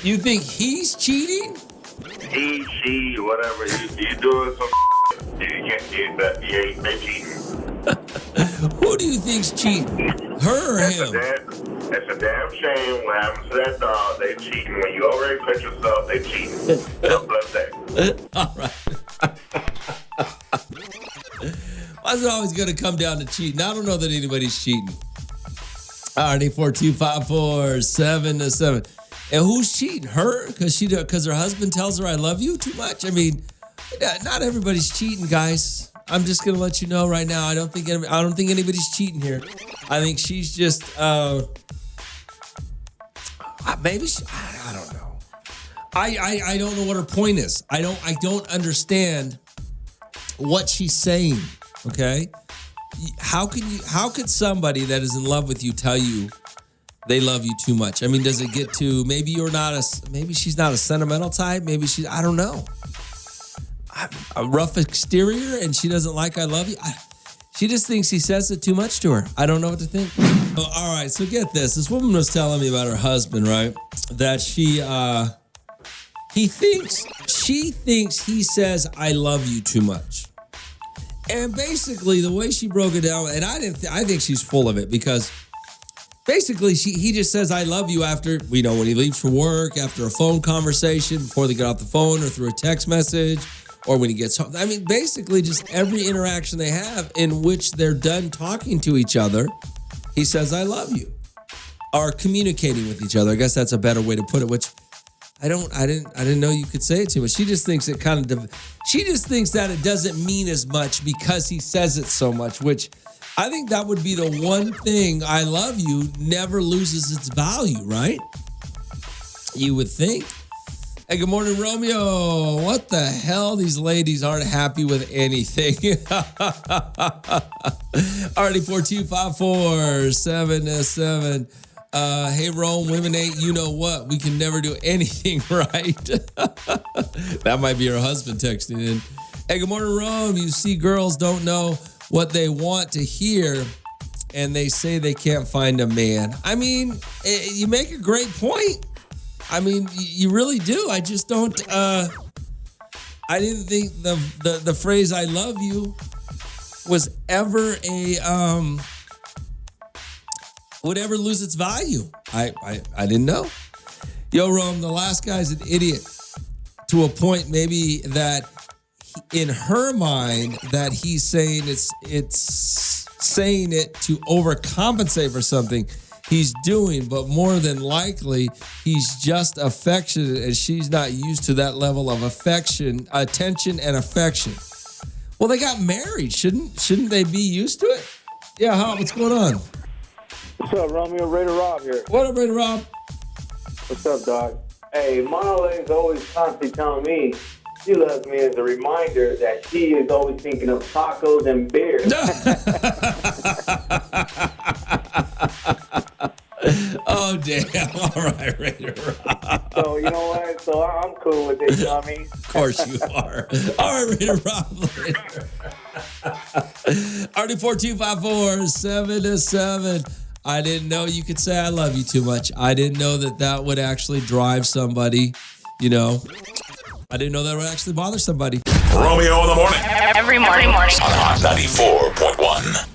You think he's cheating? She, whatever. You doing some you can't get that. Yeah, they cheating. Who do you think's cheating? Her or him? It's a damn shame what happens to that dog. They cheating. When you already put yourself, they cheating. God bless that. All right. Why is it always going to come down to cheating? I don't know that anybody's cheating. All right, 4254777. And who's cheating? Her? Because her husband tells her I love you too much? I mean, not everybody's cheating, guys. I'm just gonna let you know right now. I don't think anybody's cheating here. I think she's just maybe I don't know. I don't know what her point is. I don't understand what she's saying. Okay, how could somebody that is in love with you tell you they love you too much? I mean, does it get to maybe she's not a sentimental type? Maybe I don't know. A rough exterior and she doesn't like I love you? She just thinks he says it too much to her. I don't know what to think. Oh, all right, so get this. This woman was telling me about her husband, right? That she thinks he says I love you too much. And basically the way she broke it down, and I think she's full of it because basically he just says I love you after, when he leaves for work, after a phone conversation, before they get off the phone or through a text message, or when he gets home. I mean, basically just every interaction they have in which they're done talking to each other, he says, I love you. Or communicating with each other. I guess that's a better way to put it, which I didn't know you could say it to, but she just thinks she just thinks that it doesn't mean as much because he says it so much, which I think that would be the one thing I love you never loses its value, right? You would think. Hey, good morning, Romeo. What the hell? These ladies aren't happy with anything. Already 42547. Hey, Rome, women ain't you know what. We can never do anything right. That might be her husband texting in. Hey, good morning, Rome. You see girls don't know what they want to hear, and they say they can't find a man. I mean, you make a great point. I mean, you really do. I just don't, I didn't think the phrase I love you was ever would ever lose its value. I didn't know. Yo, Rome, the last guy's an idiot to a point maybe that in her mind that he's saying it's saying it to overcompensate for something he's doing, but more than likely he's just affectionate and she's not used to that level of attention and affection. Well, they got married. Shouldn't they be used to it? Yeah, what's going on? What's up, Romeo? Raider Rob here. What up, Raider Rob? What's up, dog? Hey, Monoleg's always constantly telling me she loves me as a reminder that she is always thinking of tacos and beer. Oh, damn. All right, Raider Rob. So, you know what? So I'm cool with it, you know what I mean? Of course you are. All right, Raider Rob. Already 42547. I didn't know you could say I love you too much. I didn't know that would actually drive somebody, I didn't know that would actually bother somebody. Romeo in the Morning. Every morning. On Hot 94.1.